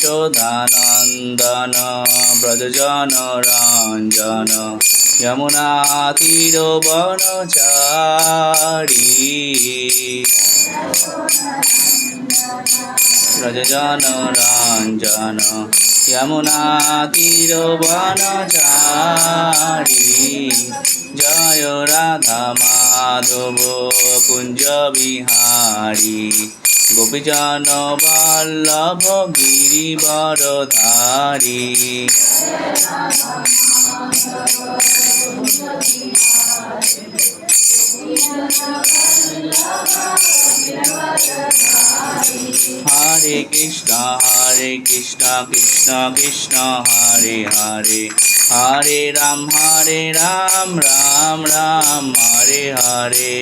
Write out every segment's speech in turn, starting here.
যশোদানন্দন ব্রজজন রঞ্জন যমুনা তীরবনচারী ব্রজজন রঞ্জন যমুনা তীরবনচারী জয় রাধা মাধব কুঞ্জ বিহারী গোপীজন বল্লভ গিরিবরধারী হরে কৃষ্ণ কৃষ্ণ কৃষ্ণ হরে হরে হরে রাম রাম রাম হরে হরে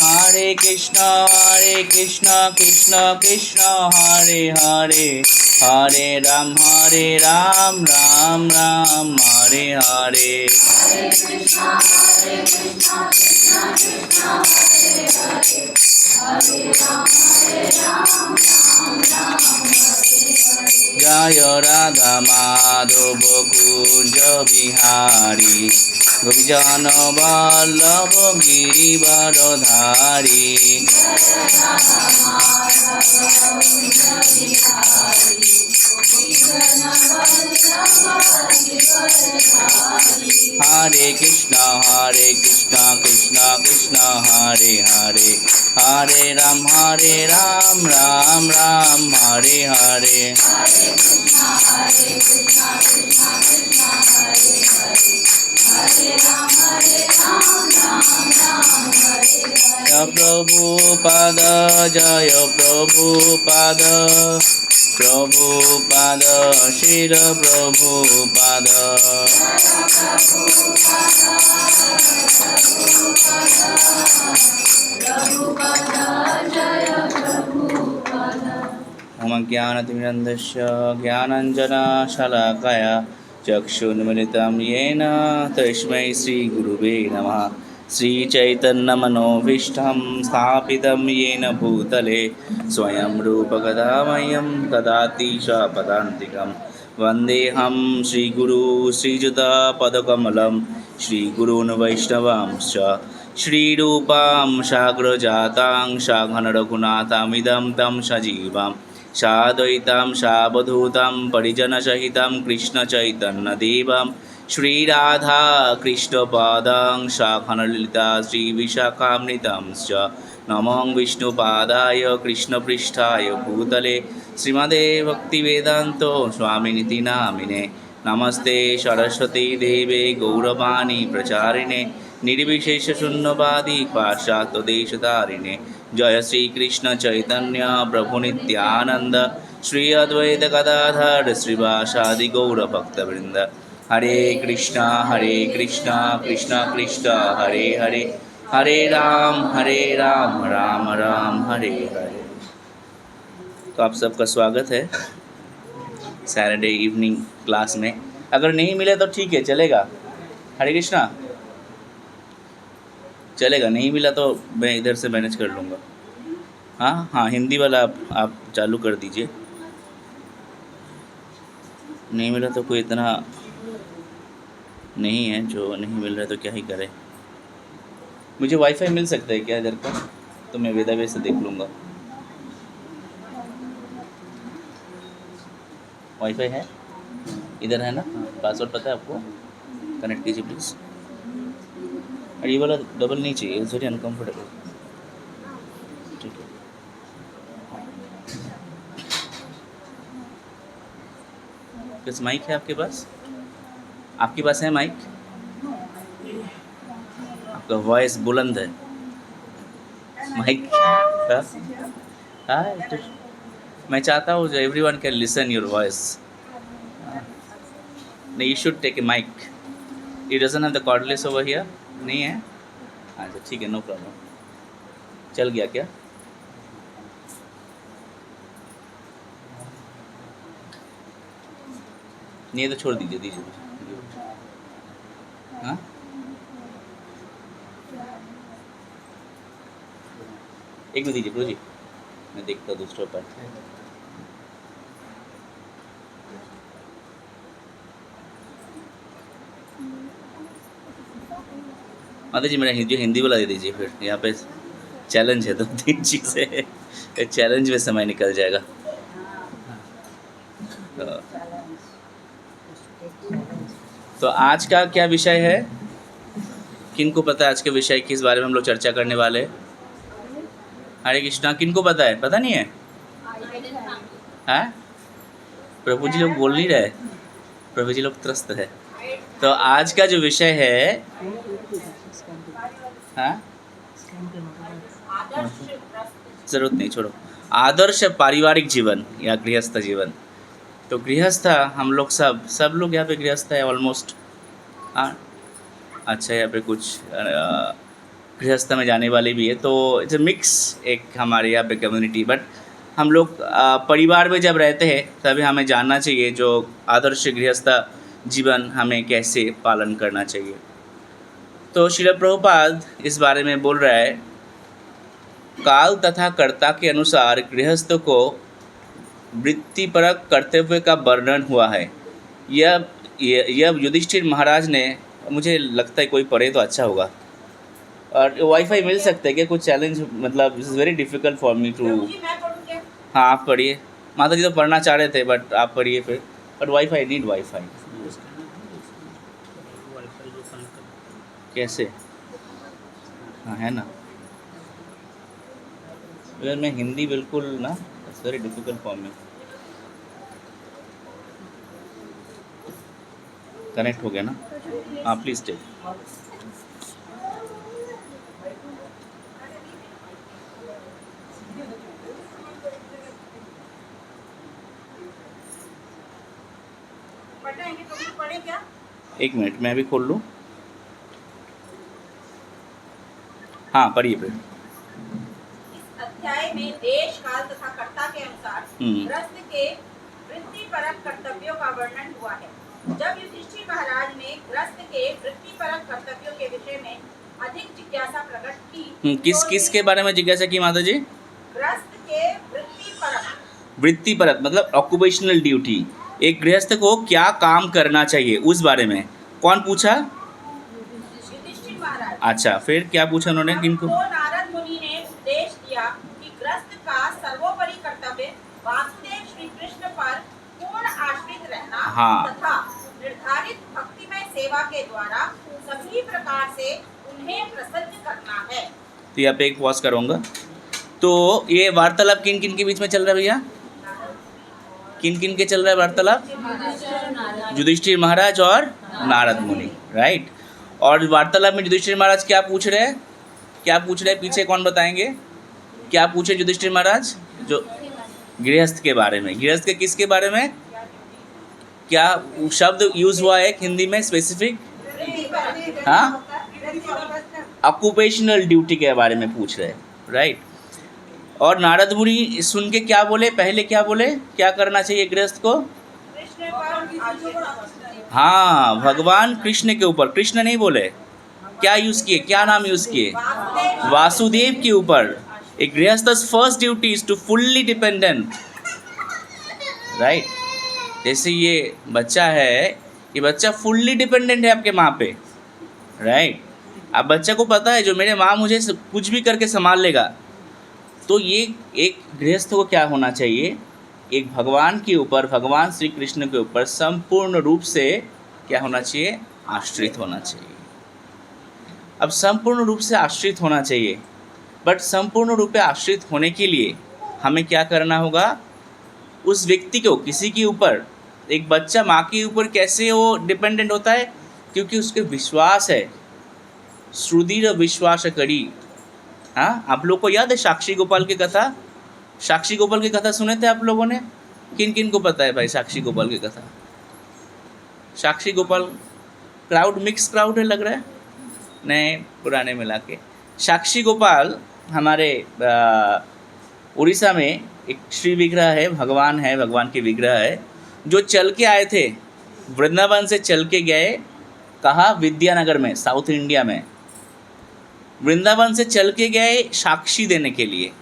হরে কৃষ্ণ কৃষ্ণ কৃষ্ণ হরে হরে হরে রাম রাম রাম হরে হরে জয় রাধা মাধব কুঞ্জ বিহারী গোপীজন বল্লভ গিরিবরধারী হরে কৃষ্ণ কৃষ্ণ কৃষ্ণ হরে হরে হরে রাম রাম রাম হরে হরে প্রভুপাদ জয় প্রভুপাদ প্রভুপাদ শির প্রভুপাদ ज्ञानतिमिरन्धस्य ज्ञानाञ्जनशलाकया चक्षुन्मिलितं येन तस्मै श्रीगुरुवे नमः। श्रीचैतन्यमनोभीष्टं स्थापितं येन भूतले स्वयं रूपकदामयं ददाति स्वपदान्तिकं वन्देऽहं श्रीगुरु श्रीयुतपदकमलं श्रीगुरून् वैष्णवांश्च श्रीरूपां साग्रजातां साघनरघुनाथामिदं तं सजीवां साद्वैतां सावधूतां परिजनसहितं कृष्णचैतन्यदेवं श्रीराधा कृष्णपादां साघनललिता श्रीविशाखामृतंश्च नमो विष्णुपादाय कृष्णपृष्ठाय भूतले श्रीमते भक्तिवेदान्तो स्वामिनिति नामिने नमस्ते सरस्वती देवे गौरवाणी प्रचारिणे निर्विशेषशून्यवादी पाश्चात्यदेशतारिणे जय श्री कृष्ण चैतन्य प्रभु नित्यानंद श्री अद्वैत गदाधर श्रीवासादि गौरभक्तवृंद हरे कृष्णा कृष्ण कृष्ण हरे हरे हरे राम राम राम हरे हरे। तो आप सबका स्वागत है सैटरडे इवनिंग क्लास में। अगर नहीं मिले तो ठीक है, चलेगा। हरे कृष्णा, चलेगा। नहीं मिला तो मैं इधर से मैनेज कर लूँगा। हाँ, हिंदी वाला आप चालू कर दीजिए। नहीं मिला तो कोई इतना नहीं है, जो नहीं मिल रहा है तो क्या ही करे। मुझे वाईफाई मिल सकता है क्या इधर का? तो मैं वेदावे से देख लूँगा। वाईफाई है इधर, है ना? पासवर्ड पता है आपको? कनेक्ट कीजिए प्लीज़। और ये वाला डबल नहीं चाहिए, इट्स वेरी अनकम्फर्टेबल। ठीक है। किस माइक है आपके पास? आपके पास है माइक? आपका वॉइस बुलंद है। माइक मैं चाहता हूँ जो everyone can listen your voice. नहीं, you should take a mic. It doesn't have the cordless over here. नहीं है? अच्छा ठीक है, नो प्रॉब्लम। चल गया क्या? नहीं तो छोड़ दीजिए, दीजिए मुझे। हाँ, एक मिनट दीजिए गुरु जी, मैं देखता हूँ दूसरा उपाय। माता जी मेरा जो हिंदी वाला दे दीजिए, फिर यहाँ पे चैलेंज है, 2-3 चीज़ें चैलेंज में समय निकल जाएगा। तो आज का क्या विषय है? किनको पता है आज के विषय किस बारे में हम लोग चर्चा करने वाले हैं? हरे कृष्णा, किनको पता है? पता नहीं है? हाँ, प्रभु जी लोग बोल नहीं रहे, प्रभु जी लोग त्रस्त है। तो आज का जो विषय है, हाँ, जरूरत नहीं, छोड़ो। आदर्श पारिवारिक जीवन या गृहस्थ जीवन। तो गृहस्थ हम लोग सब लोग यहाँ पे गृहस्थ है ऑलमोस्ट। हाँ, अच्छा, यहाँ पे कुछ गृहस्थ में जाने वाले भी है, तो इट्स मिक्स एक हमारे यहाँ पे कम्युनिटी। बट हम लोग परिवार में जब रहते हैं तभी हमें जानना चाहिए जो आदर्श गृहस्थ जीवन हमें कैसे पालन करना चाहिए। तो श्रील प्रभुपाद इस बारे में बोल रहा है, काल तथा कर्ता के अनुसार गृहस्थ को वृत्तिपरक कर्तव्य का वर्णन हुआ है। यह युधिष्ठिर महाराज ने, मुझे लगता है कोई पढ़े तो अच्छा होगा। और वाईफाई मिल सकता है क्या? कुछ चैलेंज, मतलब it's very difficult for me too. हाँ, आप पढ़िए। माता जी तो पढ़ना चाह रहे थे बट आप पढ़िए फिर। But wifi, need wifi. कैसे? हाँ, है ना। अगर मैं हिंदी बिल्कुल ना, it's very difficult for me. Connect हो गया ना? हाँ, प्लीज़ टेक। एक मिनट, मैं भी खोल लूँ। हाँ, पढ़िए फिर। इस अध्याय में देश काल तथा कर्ता के अनुसार गृहस्थ के वृत्तिपरक कर्तव्यों का वर्णन हुआ है। जब युधिष्ठिर महाराज ने गृहस्थ के वृत्तिपरक कर्तव्यों के विषय में अधिक जिज्ञासा प्रकट की, किस के बारे में जिज्ञासा की माता जी? गृहस्थ के वृत्तिपरक। वृत्तिपरक मतलब ऑक्यूपेशनल ड्यूटी, एक गृहस्थ को क्या काम करना चाहिए उस बारे में। कौन पूछा? युधिष्ठिर महाराज। अच्छा, फिर क्या पूछा उन्होंने? किनको? तो नारद मुनि ने उपदेश दिया कि गृहस्थ का सर्वोपरि कर्तव्य वासुदेव श्री कृष्ण पर पूर्ण आश्रित रहना, हाँ, तथा निर्धारित भक्तिमय सेवा के द्वारा सभी प्रकार से उन्हें प्रसन्न करना है। तो यहाँ पे एक पॉज करूँगा। तो ये वार्तालाप किन किन के बीच में चल रहा है भैया? किन किन के चल रहा है वार्तालाप? युधिष्ठिर महाराज और नारद मुनि, राइट। और वार्तालाप में युधिष्ठिर महाराज क्या पूछ रहे हैं? क्या पूछ रहे हैं? पीछे कौन बताएंगे? क्या पूछे युधिष्ठिर महाराज? जो गृहस्थ के बारे में। गृहस्थ के किसके बारे में? क्या शब्द यूज हुआ है हिंदी में स्पेसिफिक? हाँ, ऑक्यूपेशनल ड्यूटी के बारे में पूछ रहे हैं, राइट। और नारद मुनि सुन के क्या बोले? पहले क्या बोले? क्या करना चाहिए गृहस्थ को? हाँ, भगवान कृष्ण के ऊपर। कृष्ण नहीं बोले, क्या यूज किए? क्या नाम यूज किए? वासुदेव के ऊपर। एक गृहस्थ first duty is to fully dependent, right. जैसे ये बच्चा है, ये बच्चा फुल्ली डिपेंडेंट है आपके माँ पे, राइट। अब बच्चा को पता है जो मेरे माँ मुझे कुछ भी करके संभाल लेगा। तो ये एक गृहस्थ को क्या होना चाहिए? एक भगवान के ऊपर, भगवान श्री कृष्ण के ऊपर संपूर्ण रूप से क्या होना चाहिए? आश्रित होना चाहिए। अब संपूर्ण रूप से आश्रित होना चाहिए, बट संपूर्ण रूप से आश्रित होने के लिए हमें क्या करना होगा? उस व्यक्ति को, किसी के ऊपर, एक बच्चा माँ के ऊपर कैसे वो डिपेंडेंट होता है? क्योंकि उसके विश्वास है, सुदृढ़ विश्वास करी। हाँ, आप लोग को याद है साक्षी गोपाल की कथा? साक्षी गोपाल की कथा सुने थे आप लोगों ने? किन किन को पता है भाई साक्षी गोपाल की कथा? Sakshi Gopal crowd mix crowd है लग रहा है, नए पुराने मिला के। साक्षी गोपाल हमारे उड़ीसा में एक श्री विग्रह है, भगवान के विग्रह है, जो चल के आए थे, वृंदावन से चल के गए, कहाँ, विद्यानगर में, साउथ इंडिया में। वृंदावन से चल के गए साक्षी देने के लिए।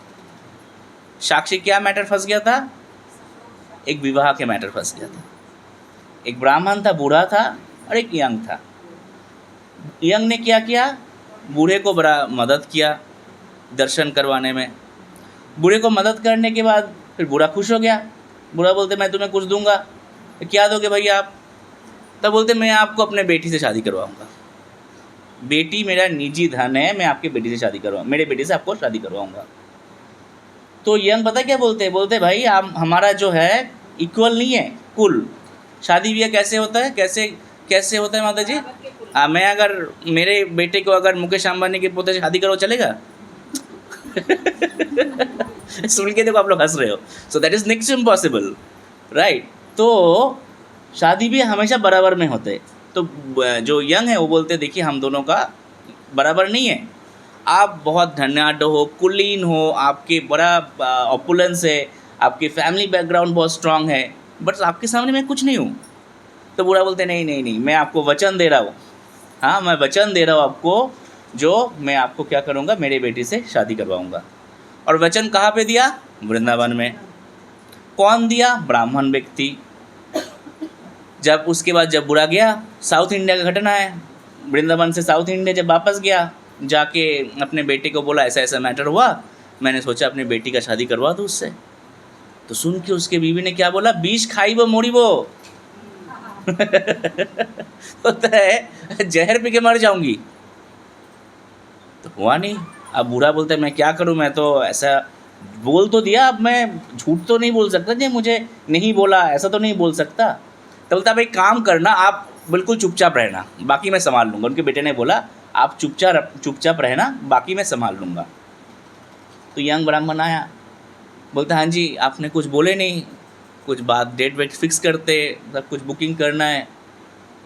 साक्षी क्या मैटर फंस गया था? एक विवाह के मैटर फंस गया था। एक ब्राह्मण था, बूढ़ा था, और एक यंग था। यंग ने क्या किया? बूढ़े को बड़ा मदद किया दर्शन करवाने में। बूढ़े को मदद करने के बाद फिर बूढ़ा खुश हो गया। बूढ़ा बोलते मैं तुम्हें कुछ दूंगा। तो क्या दोगे भैया आप? तब बोलते मैं आपको अपने बेटी से शादी करवाऊंगा। बेटी मेरा निजी धन है, मैं आपके बेटी से शादी करवाऊँ, मेरे बेटी से आपको शादी करवाऊंगा। तो यंग पता क्या बोलते भाई आप हमारा जो है इक्वल नहीं है कुल। शादी ब्याह कैसे होता है, कैसे होता है माता जी? मैं अगर मेरे बेटे को अगर मुकेश अंबानी के पोते से शादी करो चलेगा? सुन के देखो आप लोग हंस रहे हो। So that is next impossible, right? तो शादी भी हमेशा बराबर में होते। तो जो यंग है वो बोलते देखिए हम दोनों का बराबर नहीं है। आप बहुत धन्याढ्य हो, कुलीन हो, आपके बड़ा ऑपुलेंस है, आपकी फैमिली बैकग्राउंड बहुत स्ट्रांग है, बट आपके सामने मैं कुछ नहीं हूँ। तो बूढ़ा बोलते नहीं, मैं आपको वचन दे रहा हूँ। हाँ, मैं वचन दे रहा हूँ आपको, जो मैं आपको क्या करूँगा, मेरे बेटी से शादी करवाऊँगा। और वचन कहाँ पे दिया? वृंदावन में। कौन दिया? ब्राह्मण व्यक्ति। जब उसके बाद जब बूढ़ा गया, साउथ इंडिया का घटना है, वृंदावन से साउथ इंडिया जब वापस गया, जाके अपने बेटे को बोला ऐसा ऐसा मैटर हुआ, मैंने सोचा अपनी बेटी का शादी करवा दूँ उससे। तो सुन के उसके बीवी ने क्या बोला? बीज खाई वो मोड़ी वो। होता है जहर पी के मर जाऊंगी। तो हुआ नहीं। अब बूढ़ा बोलता है मैं क्या करूं, मैं तो ऐसा बोल तो दिया, अब मैं झूठ तो नहीं बोल सकता जी, मुझे नहीं बोला, ऐसा तो नहीं बोल सकता। तो बोलता भाई काम करना, आप बिल्कुल चुपचाप रहना, बाकी मैं संभाल लूँगा। उनके बेटे ने बोला आप चुपचाप रहना, बाकी मैं संभाल लूँगा। तो यंग ब्राह्मण आया, बोलता हाँ जी आपने कुछ बोले नहीं, कुछ बात डेट वेट फिक्स करते, सब कुछ बुकिंग करना है।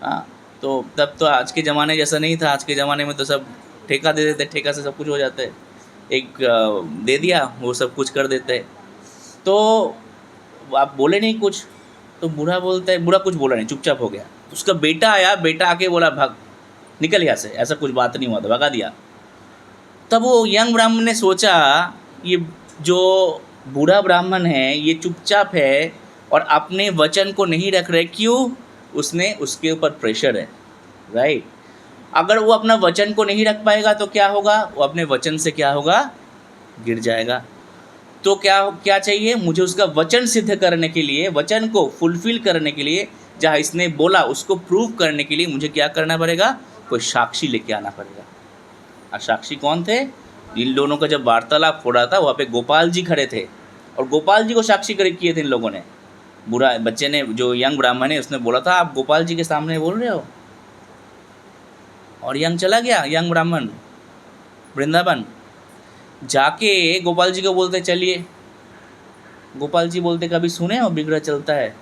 हाँ, तो तब तो आज के ज़माने जैसा नहीं था। आज के ज़माने में तो सब ठेका दे देते, ठेका से सब कुछ हो जाता है। एक दे दिया, वो सब कुछ कर देते। तो आप बोले नहीं कुछ। तो बूढ़ा बोलता है, बूढ़ा कुछ बोला नहीं, चुपचाप हो गया। उसका बेटा आया, बेटा आके बोला भाग निकल यहाँ से, ऐसा कुछ बात नहीं हुआ था, भगा दिया। तब वो यंग ब्राह्मण ने सोचा ये जो बूढ़ा ब्राह्मण है ये चुपचाप है और अपने वचन को नहीं रख रहे, क्यों? उसने उसके ऊपर प्रेशर है, राइट? अगर वो अपना वचन को नहीं रख पाएगा तो क्या होगा? वो अपने वचन से क्या होगा? गिर जाएगा। तो क्या चाहिए मुझे? उसका वचन सिद्ध करने के लिए, वचन को फुलफिल करने के लिए, जहाँ इसने बोला उसको प्रूव करने के लिए मुझे क्या करना पड़ेगा? कोई साक्षी लेके आना पड़ेगा। और साक्षी कौन थे? इन दोनों का जब वार्तालाप हो रहा था वहाँ पे गोपाल जी खड़े थे, और गोपाल जी को साक्षी किए थे इन लोगों ने। बुरा बच्चे ने, जो यंग ब्राह्मण है, उसने बोला था आप गोपाल जी के सामने बोल रहे हो। और यंग चला गया, यंग ब्राह्मण वृंदावन जाके गोपाल जी को बोलते चलिए। गोपाल जी बोलते कभी सुने हो बिगड़ा चलता है?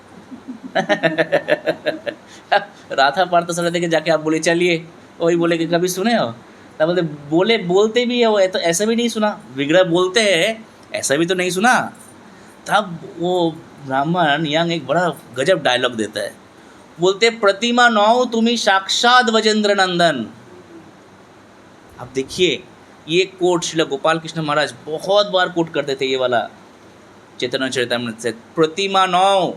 राधा पार्थ सरदे के जाके आप बोले चलिए, वही बोले कि कभी सुने हो? तब बोलते भी है वो, तो ऐसा भी नहीं सुना। विग्रह बोलते हैं, ऐसा भी तो नहीं सुना। तब वो ब्राह्मण यंग एक बड़ा गजब डायलॉग देता है, बोलते प्रतिमा नौ तुम्ही साक्षात वजेंद्र नंदन। अब देखिए ये कोट श्रील गोपाल कृष्ण महाराज बहुत बार कोट करते थे, ये वाला चैतन्य चरितामृत से। प्रतिमा नौ,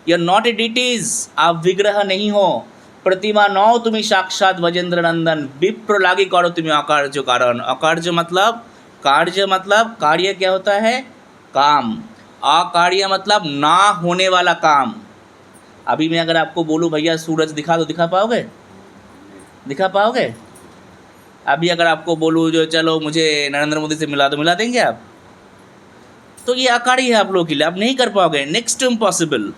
you are not a deities, आप विग्रह नहीं हो। प्रतिमा नौ तुम्ही साक्षात वजेंद्र नंदन, विप्र लागी करो तुम्हें अकार्य कारण। अकार्य मतलब कार्य क्या होता है? काम। अकार्य मतलब ना होने वाला काम। अभी मैं अगर आपको बोलूँ भैया सूरज दिखा दो, दिखा पाओगे? दिखा पाओगे? अभी अगर आपको बोलूँ जो चलो मुझे नरेंद्र मोदी से मिला दो, मिला देंगे आप? तो ये अकार्य है आप लोगों के लिए, आप नहीं कर पाओगे, नेक्स्ट टू इम्पॉसिबल।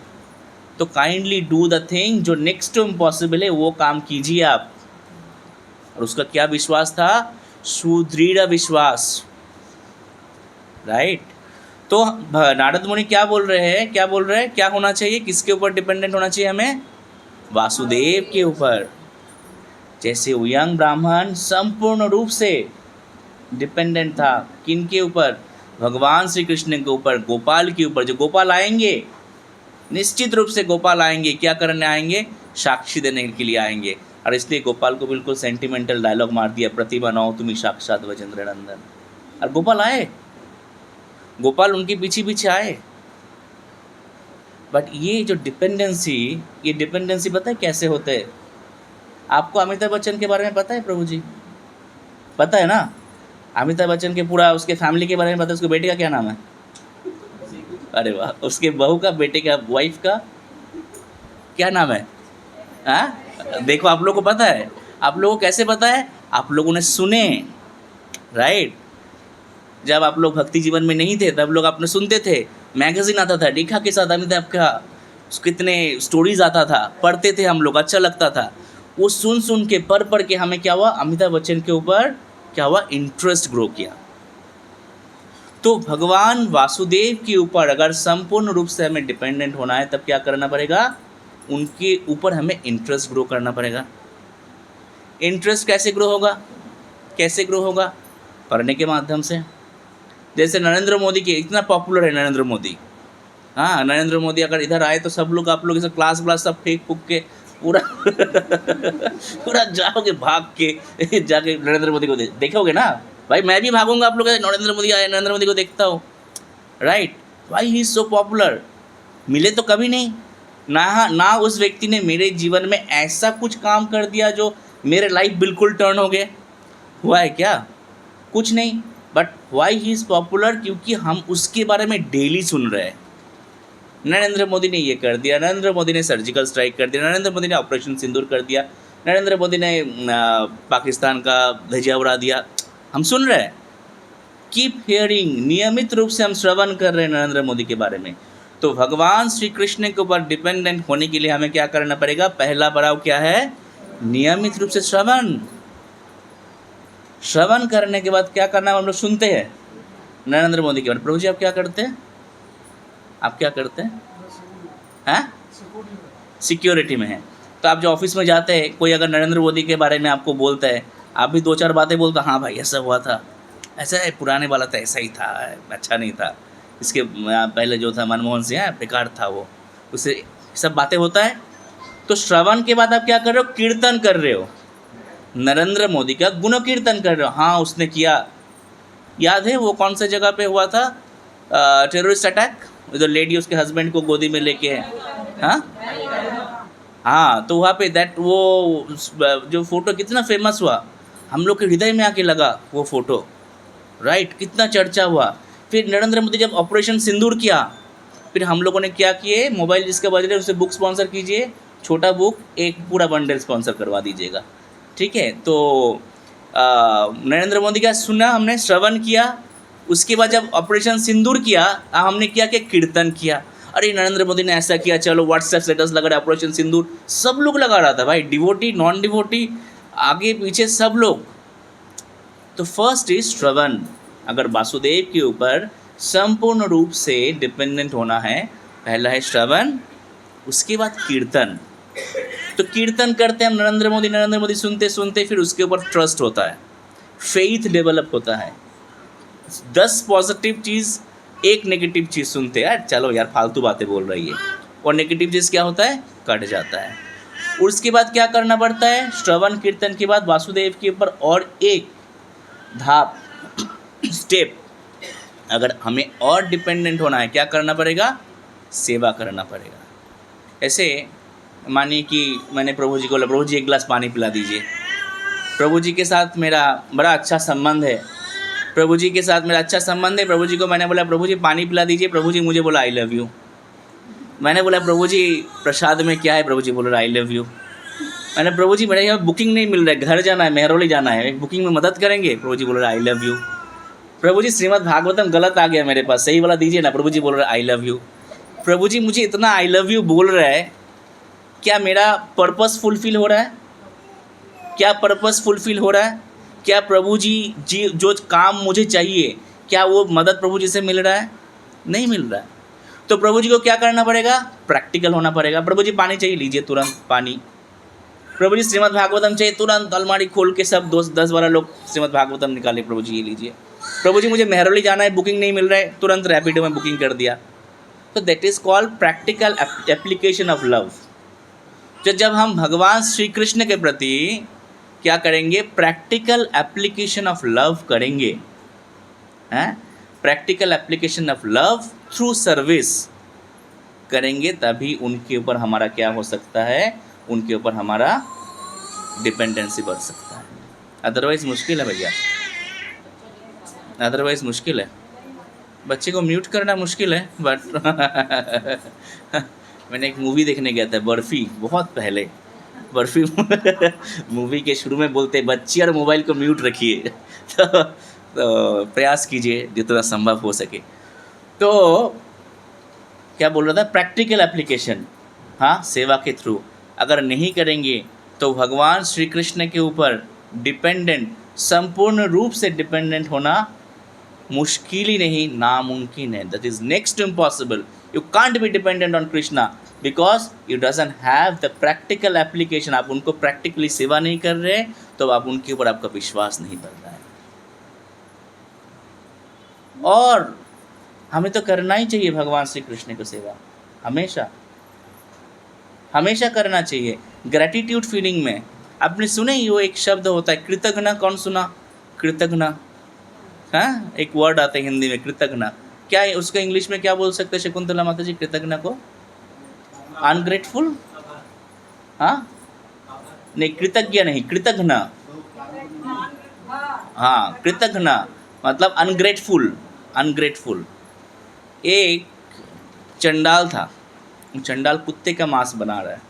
तो काइंडली डू द थिंग जो नेक्स्ट टू इम्पॉसिबल है, वो काम कीजिए आप। और उसका क्या विश्वास था? सुदृढ़ विश्वास, राइट? तो नारद मुनि क्या बोल रहे हैं? क्या होना चाहिए? किसके ऊपर डिपेंडेंट होना चाहिए हमें? वासुदेव के ऊपर। जैसे वो यंग ब्राह्मण संपूर्ण रूप से डिपेंडेंट था। किन के ऊपर? भगवान श्री कृष्ण के ऊपर, गोपाल के ऊपर। जो गोपाल आएंगे, निश्चित रूप से गोपाल आएंगे, क्या करने आएंगे? साक्षी देने के लिए आएंगे। और इसलिए गोपाल को बिल्कुल सेंटिमेंटल डायलॉग मार दिया, प्रतिभा नौ तुम्हें साक्षात वजेंद्र नंदन। और गोपाल आए, गोपाल उनके पीछे पीछे आए। बट ये जो डिपेंडेंसी, ये डिपेंडेंसी पता है कैसे होते है? आपको अमिताभ बच्चन के बारे में पता है प्रभु जी? पता है ना? अमिताभ बच्चन के पूरा उसके फैमिली के बारे में पता है? उसके बेटे का क्या नाम है? अरे वाह, उसके बहू का, बेटे का, वाइफ का क्या नाम है? हाँ, देखो आप लोगों को पता है। आप लोगों को कैसे पता है? आप लोगों ने सुने, राइट? जब आप लोग भक्ति जीवन में नहीं थे तब लोग आपने सुनते थे, मैगजीन आता था रेखा के साथ अमिताभ का, कितने स्टोरीज आता था, पढ़ते थे हम लोग, अच्छा लगता था। वो सुन के पढ़ के हमें क्या हुआ? अमिताभ बच्चन के ऊपर क्या हुआ? इंटरेस्ट ग्रो किया। तो भगवान वासुदेव के ऊपर अगर संपूर्ण रूप से हमें डिपेंडेंट होना है, तब क्या करना पड़ेगा? उनके ऊपर हमें इंटरेस्ट ग्रो करना पड़ेगा। इंटरेस्ट कैसे ग्रो होगा? कैसे ग्रो होगा? पढ़ने के माध्यम से। जैसे नरेंद्र मोदी के, इतना पॉपुलर है नरेंद्र मोदी। हाँ, नरेंद्र मोदी अगर इधर आए तो सब लोग, आप लोग सब क्लास सब फेंक फूक के पूरा पूरा जाओगे भाग के जाके नरेंद्र मोदी को देखोगे ना भाई। मैं भी भागूंगा, आप लोग नरेंद्र मोदी आए, नरेंद्र मोदी को देखता हूँ, right? Why he is so popular? मिले तो कभी नहीं ना उस व्यक्ति ने मेरे जीवन में ऐसा कुछ काम कर दिया जो मेरे लाइफ बिल्कुल टर्न हो गए। हुआ है क्या? कुछ नहीं। But why he is popular? क्योंकि हम उसके बारे में डेली सुन रहे हैं। नरेंद्र मोदी ने ये कर दिया, नरेंद्र मोदी ने सर्जिकल स्ट्राइक कर दिया, नरेंद्र मोदी ने ऑपरेशन सिंदूर कर दिया, नरेंद्र मोदी ने पाकिस्तान का ध्वजा उड़ा दिया। हम सुन रहे हैं, कीप हियरिंग, नियमित रूप से हम श्रवण कर रहे हैं नरेंद्र मोदी के बारे में। तो भगवान श्री कृष्ण के ऊपर डिपेंडेंट होने के लिए हमें क्या करना पड़ेगा? पहला पड़ाव क्या है? नियमित रूप से श्रवण। श्रवण करने के बाद क्या करना है? हम लोग सुनते हैं नरेंद्र मोदी के बारे में। प्रभु जी आप क्या करते हैं? आप क्या करते हैं? हैं? सिक्योरिटी में है। तो आप जो ऑफिस में जाते हैं, कोई अगर नरेंद्र मोदी के बारे में आपको बोलता है, आप भी दो चार बातें बोलते, हाँ भाई ऐसा हुआ था, ऐसा है, पुराने वाला था ऐसा ही था, अच्छा नहीं था, इसके पहले जो था मनमोहन सिंह बेकार था, वो उससे सब बातें होता है। तो श्रवण के बाद आप क्या कर रहे हो? कीर्तन कर रहे हो, नरेंद्र मोदी का गुण कीर्तन कर रहे हो। हाँ उसने किया, याद है वो कौन सा जगह पे हुआ था टेररिस्ट अटैक? जो लेडी उसके हस्बैंड को गोदी में लेके है, हाँ, तो वहाँ पे वो जो फोटो कितना फेमस हुआ, हम लोग के हृदय में आके लगा वो फोटो, राइट? कितना चर्चा हुआ। फिर नरेंद्र मोदी जब ऑपरेशन सिंदूर किया, फिर हम लोगों ने क्या किए? मोबाइल जिसका बज रहे उसे बुक स्पॉन्सर कीजिए, छोटा बुक एक पूरा बंडल स्पॉन्सर करवा दीजिएगा, ठीक है? तो नरेंद्र मोदी का सुना हमने, श्रवण किया। उसके बाद जब ऑपरेशन सिंदूर किया, हमने क्या किया? कीर्तन किया। अरे नरेंद्र मोदी ने ऐसा किया, चलो व्हाट्सएप स्टेटस लगा रहा है, ऑपरेशन सिंदूर सब लोग लगा रहा था भाई, डिवोटी नॉन डिवोटी आगे पीछे सब लोग। तो फर्स्ट इज श्रवण। अगर वासुदेव के ऊपर संपूर्ण रूप से डिपेंडेंट होना है, पहला है श्रवण, उसके बाद कीर्तन। तो कीर्तन करते हैं हम नरेंद्र मोदी सुनते सुनते, फिर उसके ऊपर ट्रस्ट होता है, फेथ डेवलप होता है। 10 पॉजिटिव चीज़, एक नेगेटिव चीज़ सुनते हैं, यार चलो यार फालतू बातें बोल रही है, और नेगेटिव चीज़ क्या होता है? कट जाता है। उसके बाद क्या करना पड़ता है? श्रवण कीर्तन के बाद वासुदेव के ऊपर और एक धाप, स्टेप, अगर हमें और डिपेंडेंट होना है, क्या करना पड़ेगा? सेवा करना पड़ेगा। ऐसे मानिए कि मैंने प्रभु जी को बोला, प्रभु जी एक गिलास पानी पिला दीजिए। प्रभु जी के साथ मेरा बड़ा अच्छा संबंध है, प्रभु जी के साथ मेरा अच्छा संबंध है। प्रभु जी को मैंने बोला, प्रभु जी पानी पिला दीजिए। प्रभु जी मुझे बोला आई लव यू। मैंने बोला, प्रभु जी प्रसाद में क्या है? प्रभु जी बोल रहे आई लव यू। मैंने, प्रभु जी मेरे यहाँ बुकिंग नहीं मिल रहा है, घर जाना है, मेहरौली जाना है, बुकिंग में मदद करेंगे? प्रभु जी बोल रहे आई लव यू। प्रभु जी श्रीमद् भागवतम गलत आ गया मेरे पास, सही वाला दीजिए ना। प्रभु जी बोल रहे आई लव यू। प्रभु जी मुझे इतना आई लव यू बोल रहा है, क्या मेरा पर्पस फुलफिल हो रहा है? क्या पर्पस फुलफिल हो रहा है? क्या प्रभु जी जो काम मुझे चाहिए, क्या वो मदद प्रभु जी से मिल रहा है? नहीं मिल रहा है। तो प्रभु जी को क्या करना पड़ेगा? प्रैक्टिकल होना पड़ेगा। प्रभु जी पानी चाहिए, लीजिए तुरंत पानी, प्रभु जी श्रीमद् भागवतम चाहिए, तुरंत अलमारी खोल के सब 10-12 लोग श्रीमद् भागवतम निकाले, प्रभु जी ये लीजिए। प्रभु जी मुझे मेहरौली जाना है, बुकिंग नहीं मिल रहा है, तुरंत रैपिडो में बुकिंग कर दिया। तो that is called practical application of love. तो जब हम भगवान श्री कृष्ण के प्रति क्या करेंगे, प्रैक्टिकल एप्लीकेशन ऑफ लव करेंगे, हैं, practical application of love through service करेंगे, तभी उनके ऊपर हमारा क्या हो सकता है, उनके ऊपर हमारा डिपेंडेंसी बढ़ सकता है। अदरवाइज़ मुश्किल है भैया, अदरवाइज़ मुश्किल है। बच्चे को म्यूट करना मुश्किल है, बट मैंने एक मूवी देखने गया था, बर्फ़ी, बहुत पहले, बर्फ़ी मूवी के शुरू में बोलते बच्ची और मोबाइल को म्यूट रखिए। तो प्रयास कीजिए जितना संभव हो सके। तो क्या बोल रहा था, प्रैक्टिकल एप्लीकेशन, हाँ, सेवा के थ्रू अगर नहीं करेंगे तो भगवान श्री कृष्ण के ऊपर डिपेंडेंट, संपूर्ण रूप से डिपेंडेंट होना मुश्किल ही नहीं, नामुमकिन है। That is next to impossible. You can't be dependent on Krishna because you doesn't have the practical application. आप उनको प्रैक्टिकली सेवा नहीं कर रहे, तो आप उनके ऊपर आपका विश्वास नहीं बढ़ रहा है। और हमें तो करना ही चाहिए भगवान श्री कृष्ण की सेवा, हमेशा हमेशा करना चाहिए। ग्रैटिट्यूड फीलिंग में आपने सुने ही वो एक शब्द होता है कृतज्ञ, कौन सुना, कृतज्ञ, हाँ, एक वर्ड आता है हिंदी में कृतज्ञ। क्या है उसका इंग्लिश में क्या बोल सकते हैं शकुंतला माता जी, कृतज्ञ को? अनग्रेटफुल, हाँ, नहीं, कृतज्ञ नहीं, कृतज्ञ, हाँ, कृतज्ञ मतलब अनग्रेटफुल, अनग्रेटफुल। एक चंडाल था, चंडाल कुत्ते का मांस बना रहा है,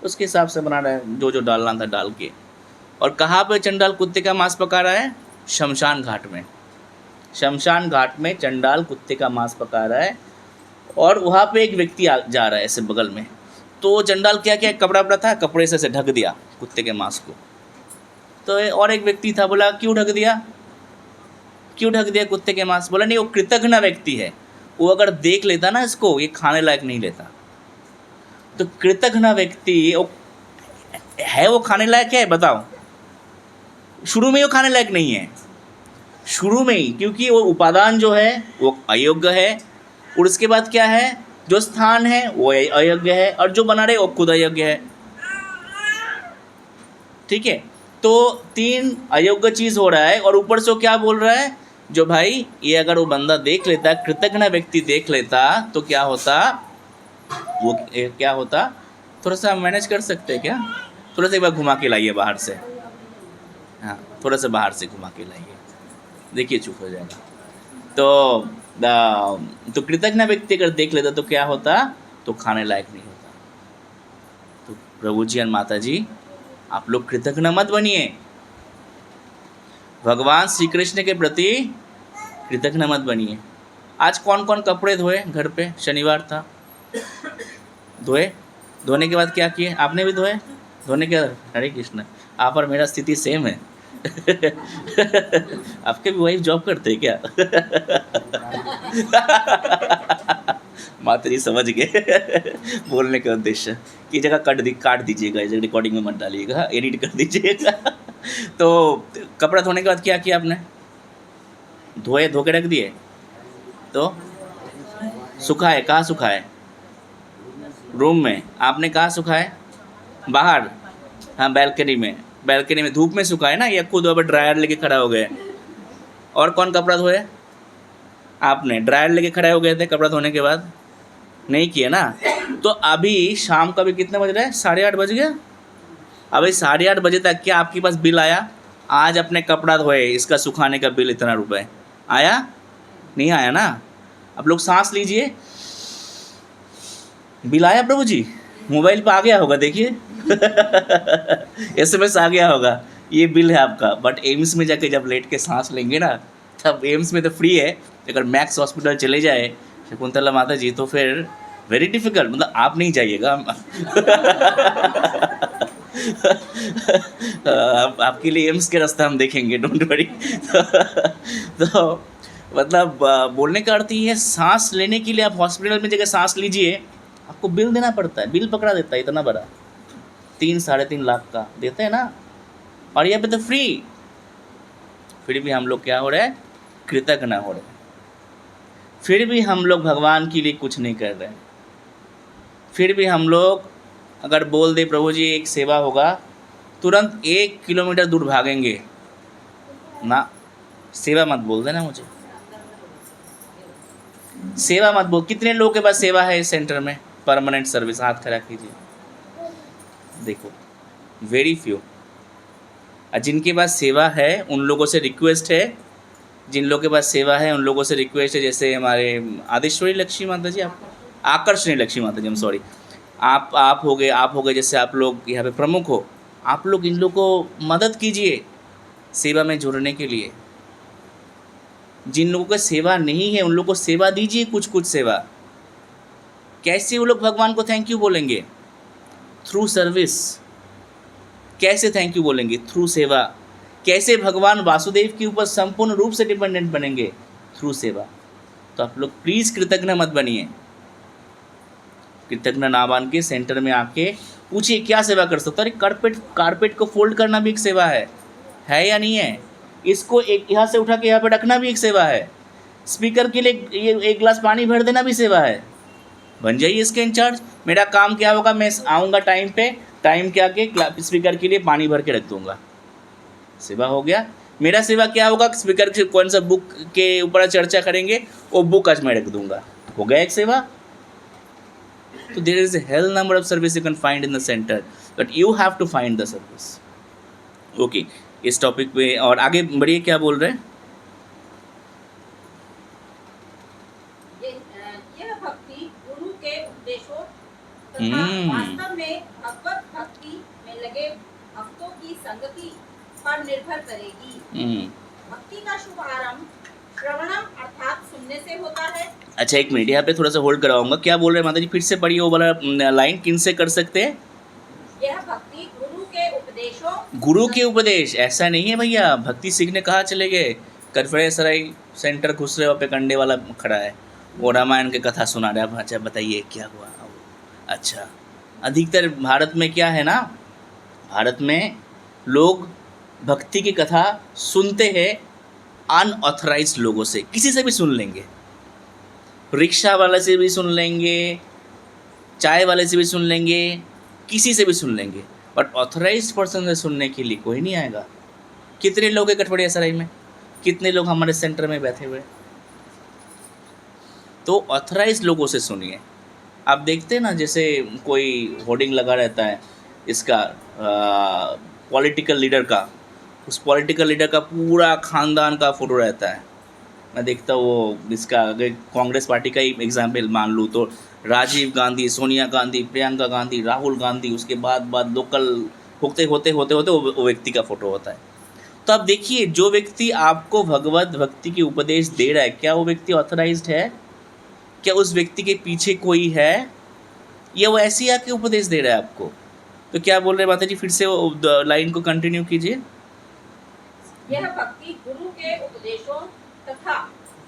उसके हिसाब से बना रहा है, जो जो डालना था डाल के। और कहाँ पे चंडाल कुत्ते का मांस पका रहा है? शमशान घाट में। शमशान घाट में चंडाल कुत्ते का मांस पका रहा है, और वहाँ पे एक व्यक्ति जा रहा है ऐसे बगल में। तो चंडाल क्या किया, कपड़ा वपड़ा था, कपड़े से ढक दिया कुत्ते के मांस को। तो और एक व्यक्ति था, बोला क्यों ढक दिया, क्यों ढक दिया कुत्ते के मांस? बोला नहीं, वो कृतज्ञ व्यक्ति है, वो अगर देख लेता ना इसको, ये खाने लायक नहीं लेता। तो कृतज्ञ व्यक्ति वो खाने लायक है, बताओ? शुरू में वो खाने लायक नहीं है, शुरू में ही, क्योंकि वो उपादान जो है वो अयोग्य है, और उसके बाद क्या है, जो स्थान है वो अयोग्य है, और जो बना रहे वो खुद अयोग्य है। ठीक है, तो 3 अयोग्य चीज़ हो रहा है, और ऊपर से वो क्या बोल रहा है, जो भाई ये अगर वो बंदा देख लेता, कृतज्ञ व्यक्ति देख लेता, तो क्या होता, वो क्या होता, थोड़ा सा मैनेज कर सकते हैं क्या? थोड़ा सा एक बार घुमा के लाइए बाहर से, हाँ, थोड़ा सा बाहर से घुमा के लाइए, देखिए चुप हो जाएगा। तो कृतज्ञ व्यक्ति अगर देख लेता तो क्या होता, तो खाने लायक नहीं होता। तो प्रभु जी और माता जी, आप लोग कृतज्ञ मत बनिए, भगवान श्री कृष्ण के प्रति कृतज्ञ मत बनिए। आज कौन कौन कपड़े धोए घर पे? शनिवार था, धोए, धोने के बाद क्या किए? आपने भी धोए? धोने के बाद, हरे कृष्ण, आप और मेरा स्थिति सेम है। आपके भी वाइफ जॉब करते हैं क्या? माता जी समझ गए बोलने का उद्देश्य, की जगह काट दीजिएगा, इस रिकॉर्डिंग में मत डालिएगा, एडिट कर दीजिएगा। तो कपड़ा धोने के बाद क्या किया आपने? धोए, धो के रख दिए, तो सुखाए, कहाँ सुखाए? रूम में। आपने कहाँ सुखाए? बाहर, हाँ, बैल्कनी में, बैल्कनी में धूप में सुखाए ना, या खुद अब ड्रायर लेके खड़ा हो गए? और कौन कपड़ा धोए? आपने ड्रायर लेके खड़े हो गए थे कपड़ा धोने के बाद? नहीं किए ना। तो अभी शाम का भी कितने बज रहे हैं? 8:30 बज गया। अभी 8:30 बजे तक क्या आपके पास बिल आया? आज अपने कपड़ा धोए, इसका सुखाने का बिल इतना रुपए आया? नहीं आया ना। अब लोग सांस लीजिए, बिल आया प्रभु जी? मोबाइल पे आ गया होगा, देखिए SMS आ गया होगा, ये बिल है आपका। बट एम्स में जाके जब लेट के सांस लेंगे ना, तब एम्स में तो फ्री है, अगर मैक्स हॉस्पिटल चले जाए शकुंतला माता जी, तो फिर वेरी डिफ़िकल्ट, मतलब आप नहीं जाइएगा। आपके लिए एम्स के रास्ता हम देखेंगे, डोंट वरी। तो मतलब बोलने का अर्थ ये है, सांस लेने के लिए आप हॉस्पिटल में जगह सांस लीजिए, आपको बिल देना पड़ता है, बिल पकड़ा देता है इतना बड़ा। 3-3.5 लाख का देते हैं ना, और यहाँ पे तो फ्री। फिर भी हम लोग क्या हो रहे हैं, कृतज्ञ ना हो रहे, फिर भी हम लोग भगवान के लिए कुछ नहीं कर रहे। फिर भी हम लोग अगर बोल दे प्रभु जी एक सेवा होगा, तुरंत 1 किलोमीटर दूर भागेंगे ना। सेवा मत बोल देना मुझे, सेवा मत बोल। कितने लोगों के पास सेवा है इस सेंटर में, परमानेंट सर्विस? हाथ खड़ा कीजिए, देखो वेरी फ्यू। जिनके पास सेवा है उन लोगों से रिक्वेस्ट है, जिन लोगों के पास सेवा है उन लोगों से रिक्वेस्ट है, जैसे हमारे आदिश्वरी लक्ष्मी माता जी, आप आकर्षणी लक्ष्मी माता जी, हम सॉरी, आप हो गए, जैसे आप लोग यहाँ पे प्रमुख हो, आप लोग इन लोगों को मदद कीजिए सेवा में जुड़ने के लिए। जिन लोगों को सेवा नहीं है उन लोगों को सेवा दीजिए, कुछ सेवा। कैसे वो लोग भगवान को थैंक यू बोलेंगे? Through service. कैसे थैंक यू बोलेंगे? थ्रू सेवा। कैसे भगवान वासुदेव के ऊपर संपूर्ण रूप से डिपेंडेंट बनेंगे? थ्रू सेवा। तो आप लोग प्लीज़ कृतज्ञ मत बनिए। कृतज्ञ ना बन के सेंटर में आके पूछिए क्या सेवा कर सकते हो। अरे कारपेट को फोल्ड करना भी एक सेवा है या नहीं है? इसको एक यहाँ से उठा के यहाँ पे रखना भी एक सेवा है। स्पीकर के लिए ये 1 गिलास पानी भर देना भी सेवा है। बन जाइए इसके इंचार्ज। मेरा काम क्या होगा, मैं आऊँगा टाइम के आके स्पीकर के लिए पानी भर के रख दूँगा, सेवा हो गया। मेरा सेवा क्या होगा, स्पीकर से कौन सा बुक के ऊपर चर्चा करेंगे वो बुक आज मैं रख दूँगा, हो गया एक सेवा। तो there is a hell number of service you can find in the center, but you have to find the service. Okay, इस टॉपिक पे और आगे बढ़िए, क्या बोल रहे हैं? यह भक्ति गुरु के उपदेशों तथा वास्तव में भगवत भक्ति में लगे भक्तों की संगति पर निर्भर करेगी। भक्ति का शुभ आरंभ श्रवणम अर्थात सुनने से होता है। अच्छा, एक मिनट यहाँ पे थोड़ा सा होल्ड कराऊंगा। क्या बोल रहे हैं माता जी? फिर से पढ़िए वो वाला लाइन। किन से कर सकते हैं? यह भक्ति गुरु के उपदेशों। गुरु के उपदेश? ऐसा नहीं है भैया, भक्ति सीखने कहाँ चले गए? करफड़े सराय सेंटर घुस रहे, वहाँ पे कंडे वाला खड़ा है, वो रामायण की कथा सुना रहा है। अच्छा बताइए क्या हुआ? अच्छा, अधिकतर भारत में क्या है ना, भारत में लोग भक्ति की कथा सुनते हैं अनऑथराइज्ड लोगों से। किसी से भी सुन लेंगे, रिक्शा वाले से भी सुन लेंगे, चाय वाले से भी सुन लेंगे, किसी से भी सुन लेंगे, बट ऑथराइज्ड पर्सन से सुनने के लिए कोई नहीं आएगा। कितने लोग हैं कठपुड़िया सराय में, कितने लोग हमारे सेंटर में बैठे हुए? तो ऑथराइज्ड लोगों से सुनिए। आप देखते हैं ना, जैसे कोई होर्डिंग लगा रहता है इसका पॉलिटिकल लीडर का, उस पॉलिटिकल लीडर का पूरा खानदान का फोटो रहता है। मैं देखता हूँ वो इसका, अगर कांग्रेस पार्टी का ही एग्जाम्पल मान लूँ तो राजीव गांधी, सोनिया गांधी, प्रियंका गांधी, राहुल गांधी, उसके बाद लोकल होते वो व्यक्ति का फ़ोटो होता है। तो आप देखिए, जो व्यक्ति आपको भगवत भक्ति की उपदेश दे रहा है, क्या वो व्यक्ति ऑथराइज्ड है? क्या उस व्यक्ति के पीछे कोई है, या वो ऐसे ही आके उपदेश दे रहा है आपको? तो क्या बोल रहे माता जी? फिर से वो लाइन को कंटिन्यू कीजिए। यह भक्ति गुरु के उपदेशों तथा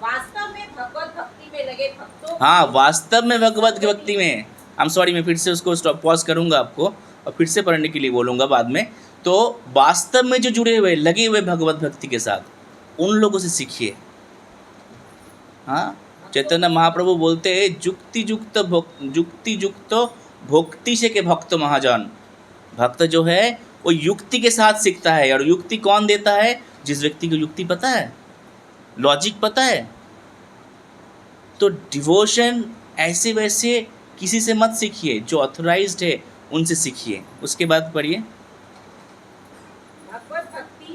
वास्तव में भगवत भक्ति में लगे भक्तों। हाँ, वास्तव में भगवत भक्ति में। आई एम सॉरी, मैं फिर से उसको स्टॉप पॉज करूँगा आपको और फिर से पढ़ने के लिए बोलूँगा बाद में। तो वास्तव में जो जुड़े हुए, लगे हुए भगवत भक्ति के साथ, उन लोगों से सीखिए। हाँ, चैतन्य महाप्रभु बोलते हैं, जुक्ति युक्त भक्ति से के भक्त महाजन। भक्त जो है वो युक्ति के साथ सीखता है। और युक्ति कौन देता है? जिस व्यक्ति को युक्ति पता है, लॉजिक पता है। तो डिवोशन ऐसे वैसे किसी से मत सीखिए, जो ऑथराइज्ड है उनसे सीखिए। उसके बाद पढ़िए, भगवत भक्ति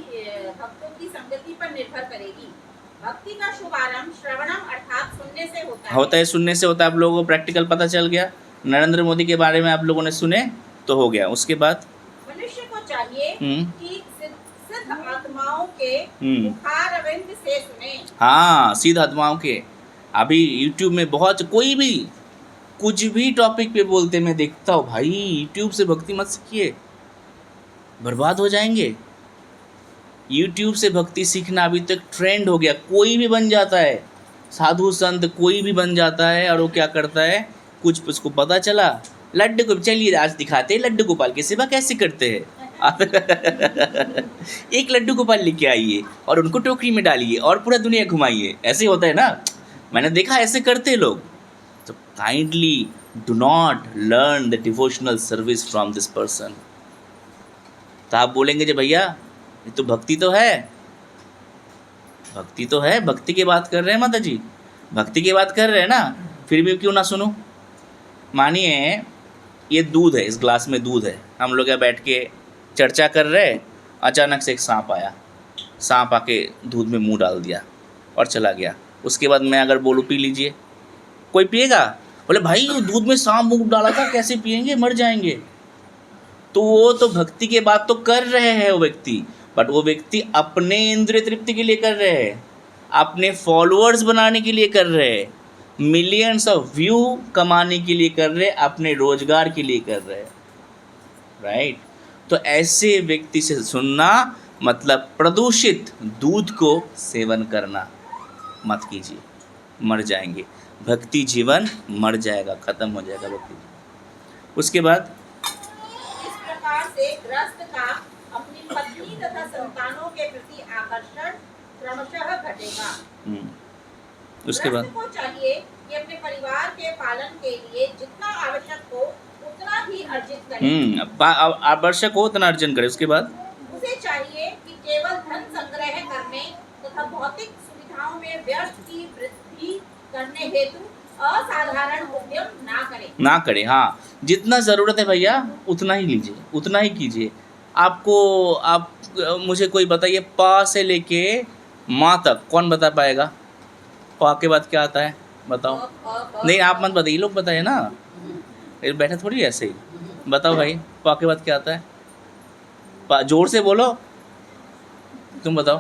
भक्तों की संगति पर निर्भर करेगी। भक्ति का शुभारंभ श्रवणम अर्थात सुनने से होता है। सुनने से होता है। आप लोगों को प्रैक्टिकल पता चल गया। नरेंद्र मोदी के बारे में आप लोगों ने सुने तो हो गया। उसके बाद मनुष्य को चाहिए कि सिद्ध आत्माओं के मुखार अरविंद से सुने। हाँ, सिद्ध आत्माओं के। अभी यूट्यूब में बहुत, कोई भी कुछ भी टॉपिक पे बोलते मैं देखता हूँ। भाई यूट्यूब से भक्ति मत सीखिए, बर्बाद हो जाएंगे। यूट्यूब से भक्ति सीखना अभी तक ट्रेंड हो गया। कोई भी बन जाता है, साधु संत कोई भी बन जाता है। और वो क्या करता है, कुछ उसको पता चला लड्डू को चलिए आज दिखाते हैं लड्डू गोपाल की सेवा कैसे करते हैं। एक लड्डू गोपाल लेके आइए और उनको टोकरी में डालिए और पूरा दुनिया घुमाइए, ऐसे होता है ना, मैंने देखा ऐसे करते लोग। तो kindly do not learn the devotional service from this person. तो आप बोलेंगे जी भैया ये तो भक्ति तो है, भक्ति तो है, भक्ति की बात कर रहे हैं माता जी, भक्ति की बात कर रहे हैं ना, फिर भी क्यों ना सुनो। मानिए ये दूध है, इस ग्लास में दूध है, हम लोग यहाँ बैठ के चर्चा कर रहे, अचानक से एक सांप आया, सांप आके दूध में मुंह डाल दिया और चला गया। उसके बाद मैं अगर बोलूँ पी लीजिए, कोई पिएगा? बोले भाई दूध में सांप मुंह डाला था, कैसे पिएंगे, मर जाएंगे। तो वो तो भक्ति की बात तो कर रहे हैं वो व्यक्ति, बट वो व्यक्ति अपने इंद्रिय तृप्ति के लिए कर रहे हैं, अपने फॉलोअर्स बनाने के लिए कर रहे हैं, मिलियंस ऑफ व्यू कमाने के लिए कर रहे हैं, अपने रोजगार के लिए कर रहे हैं, राइट। तो ऐसे व्यक्ति से सुनना मतलब प्रदूषित दूध को सेवन करना मत कीजिए, मर जाएंगे, भक्ति जीवन मर जाएगा, खत्म हो जाएगा भक्ति। उसके बाद इस प्रकार से गृहस्थ का अपनी पत्नी तथा संतानों के प्रति आकर्षण क्रमशः घटेगा। उसके बाद गृहस्थ को चाहिए कि अपने परिवार के पालन के लिए जितना आवश्यक हो उतना ही अर्जित करे। आवश्यक हो उतना अर्जन करे। उसके बाद उसे चाहिए कि केवल धन संग्रह करने तथा भौतिक सुविधाओं में व्यर्थ की वृद्धि करने हेतु असाधारण उद्यम ना करे। हाँ, जितना ज़रूरत है भैया उतना ही लीजिए, उतना ही कीजिए। आपको आप मुझे कोई बताइए, पा से लेके माँ तक कौन बता पाएगा? पा के बाद क्या आता है बताओ? नहीं आप मत बताइए, लोग बताइए ना, बैठे थोड़ी ऐसे ही, बताओ भाई पा के बाद क्या आता है? पा, जोर से बोलो, तुम बताओ।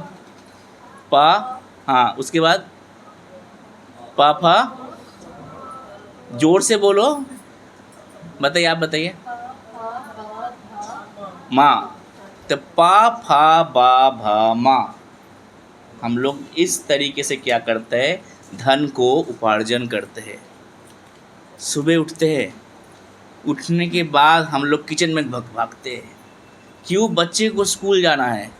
पा, हाँ, उसके बाद पा फा, जोर से बोलो, बताइए, आप बताइए। माँ, तो पा फा बा भा माँ। हम लोग इस तरीके से क्या करते हैं, धन को उपार्जन करते हैं। सुबह उठते हैं, उठने के बाद हम लोग किचन में भागते हैं। क्यों? बच्चे को स्कूल जाना है।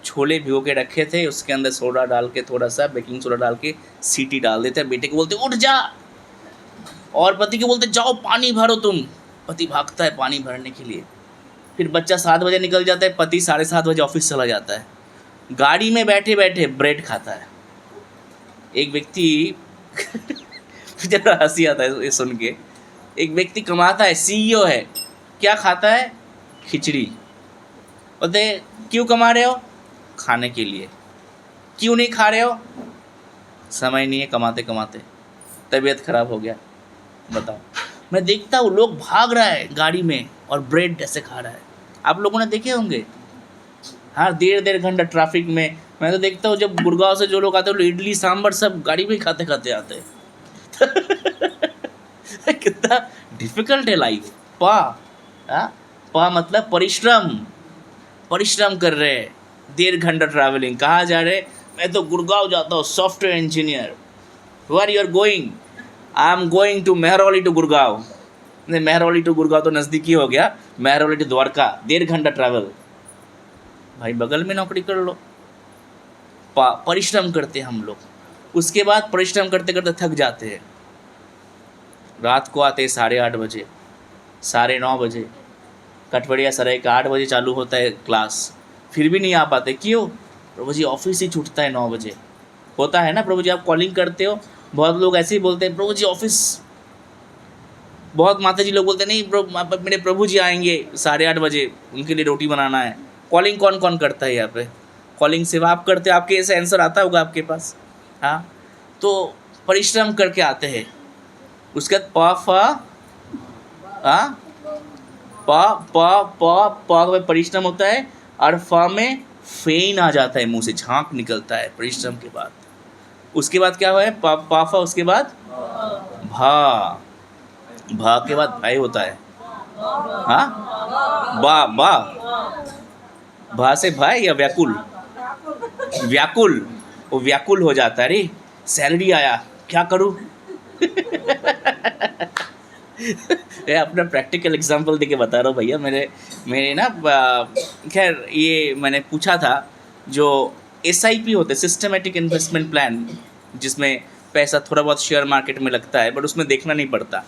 छोले भिगो के रखे थे, उसके अंदर सोडा डाल के, थोड़ा सा बेकिंग सोडा डाल के सीटी डाल देते हैं। बेटे को बोलते उठ जा, और पति को बोलते जाओ पानी भरो तुम। पति भागता है पानी भरने के लिए। फिर बच्चा 7 बजे निकल जाता है, पति 7:30 बजे ऑफिस चला जाता है। गाड़ी में बैठे बैठे ब्रेड खाता है। एक व्यक्ति जरा हंसी आता है ये सुन के। एक व्यक्ति कमाता है, CEO है, क्या खाता है? खिचड़ी। बोलते क्यों कमा रहे हो? खाने के लिए। क्यों नहीं खा रहे हो? समय नहीं है, कमाते कमाते तबीयत खराब हो गया। बताओ, मैं देखता हूँ लोग भाग रहा है गाड़ी में और ब्रेड ऐसे खा रहा है। आप लोगों ने देखे होंगे, हाँ, 1.5 घंटा ट्रैफिक में। मैं तो देखता हूँ जब गुड़गांव से जो लोग आते हैं, इडली सांभर सब गाड़ी में खाते खाते आते हैं। कितना डिफिकल्ट है लाइफ। पा मतलब परिश्रम कर रहे हैं। 1.5 घंटा ट्रैवलिंग, कहाँ जा रहे? मैं तो गुड़गांव जाता हूँ, software engineer. Where you are going? I am going to Mehrauli to Gurgaon. नहीं, मेहरौली टू गुड़गांव तो नज़दीकी हो गया, मेहरौली टू द्वारका 1.5 घंटा ट्रैवल। भाई बगल में नौकरी कर लो। परिश्रम करते हैं हम लोग। उसके बाद परिश्रम करते करते थक जाते हैं, रात को आते हैं 8:30 बजे, 9:30 बजे। कटवड़िया सराय का 8 बजे चालू होता है क्लास, फिर भी नहीं आ पाते। क्यों? प्रभु जी ऑफिस ही छूटता है 9 बजे। होता है ना प्रभु जी, आप कॉलिंग करते हो, बहुत लोग ऐसे ही बोलते हैं प्रभु जी ऑफिस। बहुत माता जी लोग बोलते हैं नहीं मेरे प्रभु जी आएंगे 8:30 बजे, उनके लिए रोटी बनाना है। कॉलिंग कौन कौन करता है यहाँ पे? कॉलिंग सेवा आप करते हो, आपके ऐसे आंसर आता होगा आपके पास। हाँ, तो परिश्रम करके आते हैं। उसके बाद पा फा, हाँ, पा में परिश्रम होता है, और फा में फेन आ जाता है, मुंह से झांक निकलता है परिश्रम के बाद। उसके बाद क्या हुआ है? पा फा, उसके बाद भा के बाद भाई होता है। हाँ, बा भा से भाई या व्याकुल, वो व्याकुल हो जाता है। अरे सैलरी आया, क्या करूँ? मैं अपना प्रैक्टिकल एग्जांपल देके बता रहा हूँ भैया। मेरे ना खैर ये मैंने पूछा था, जो SIP होते हैं, सिस्टमेटिक इन्वेस्टमेंट प्लान, जिसमें पैसा थोड़ा बहुत शेयर मार्केट में लगता है, बट उसमें देखना नहीं पड़ता,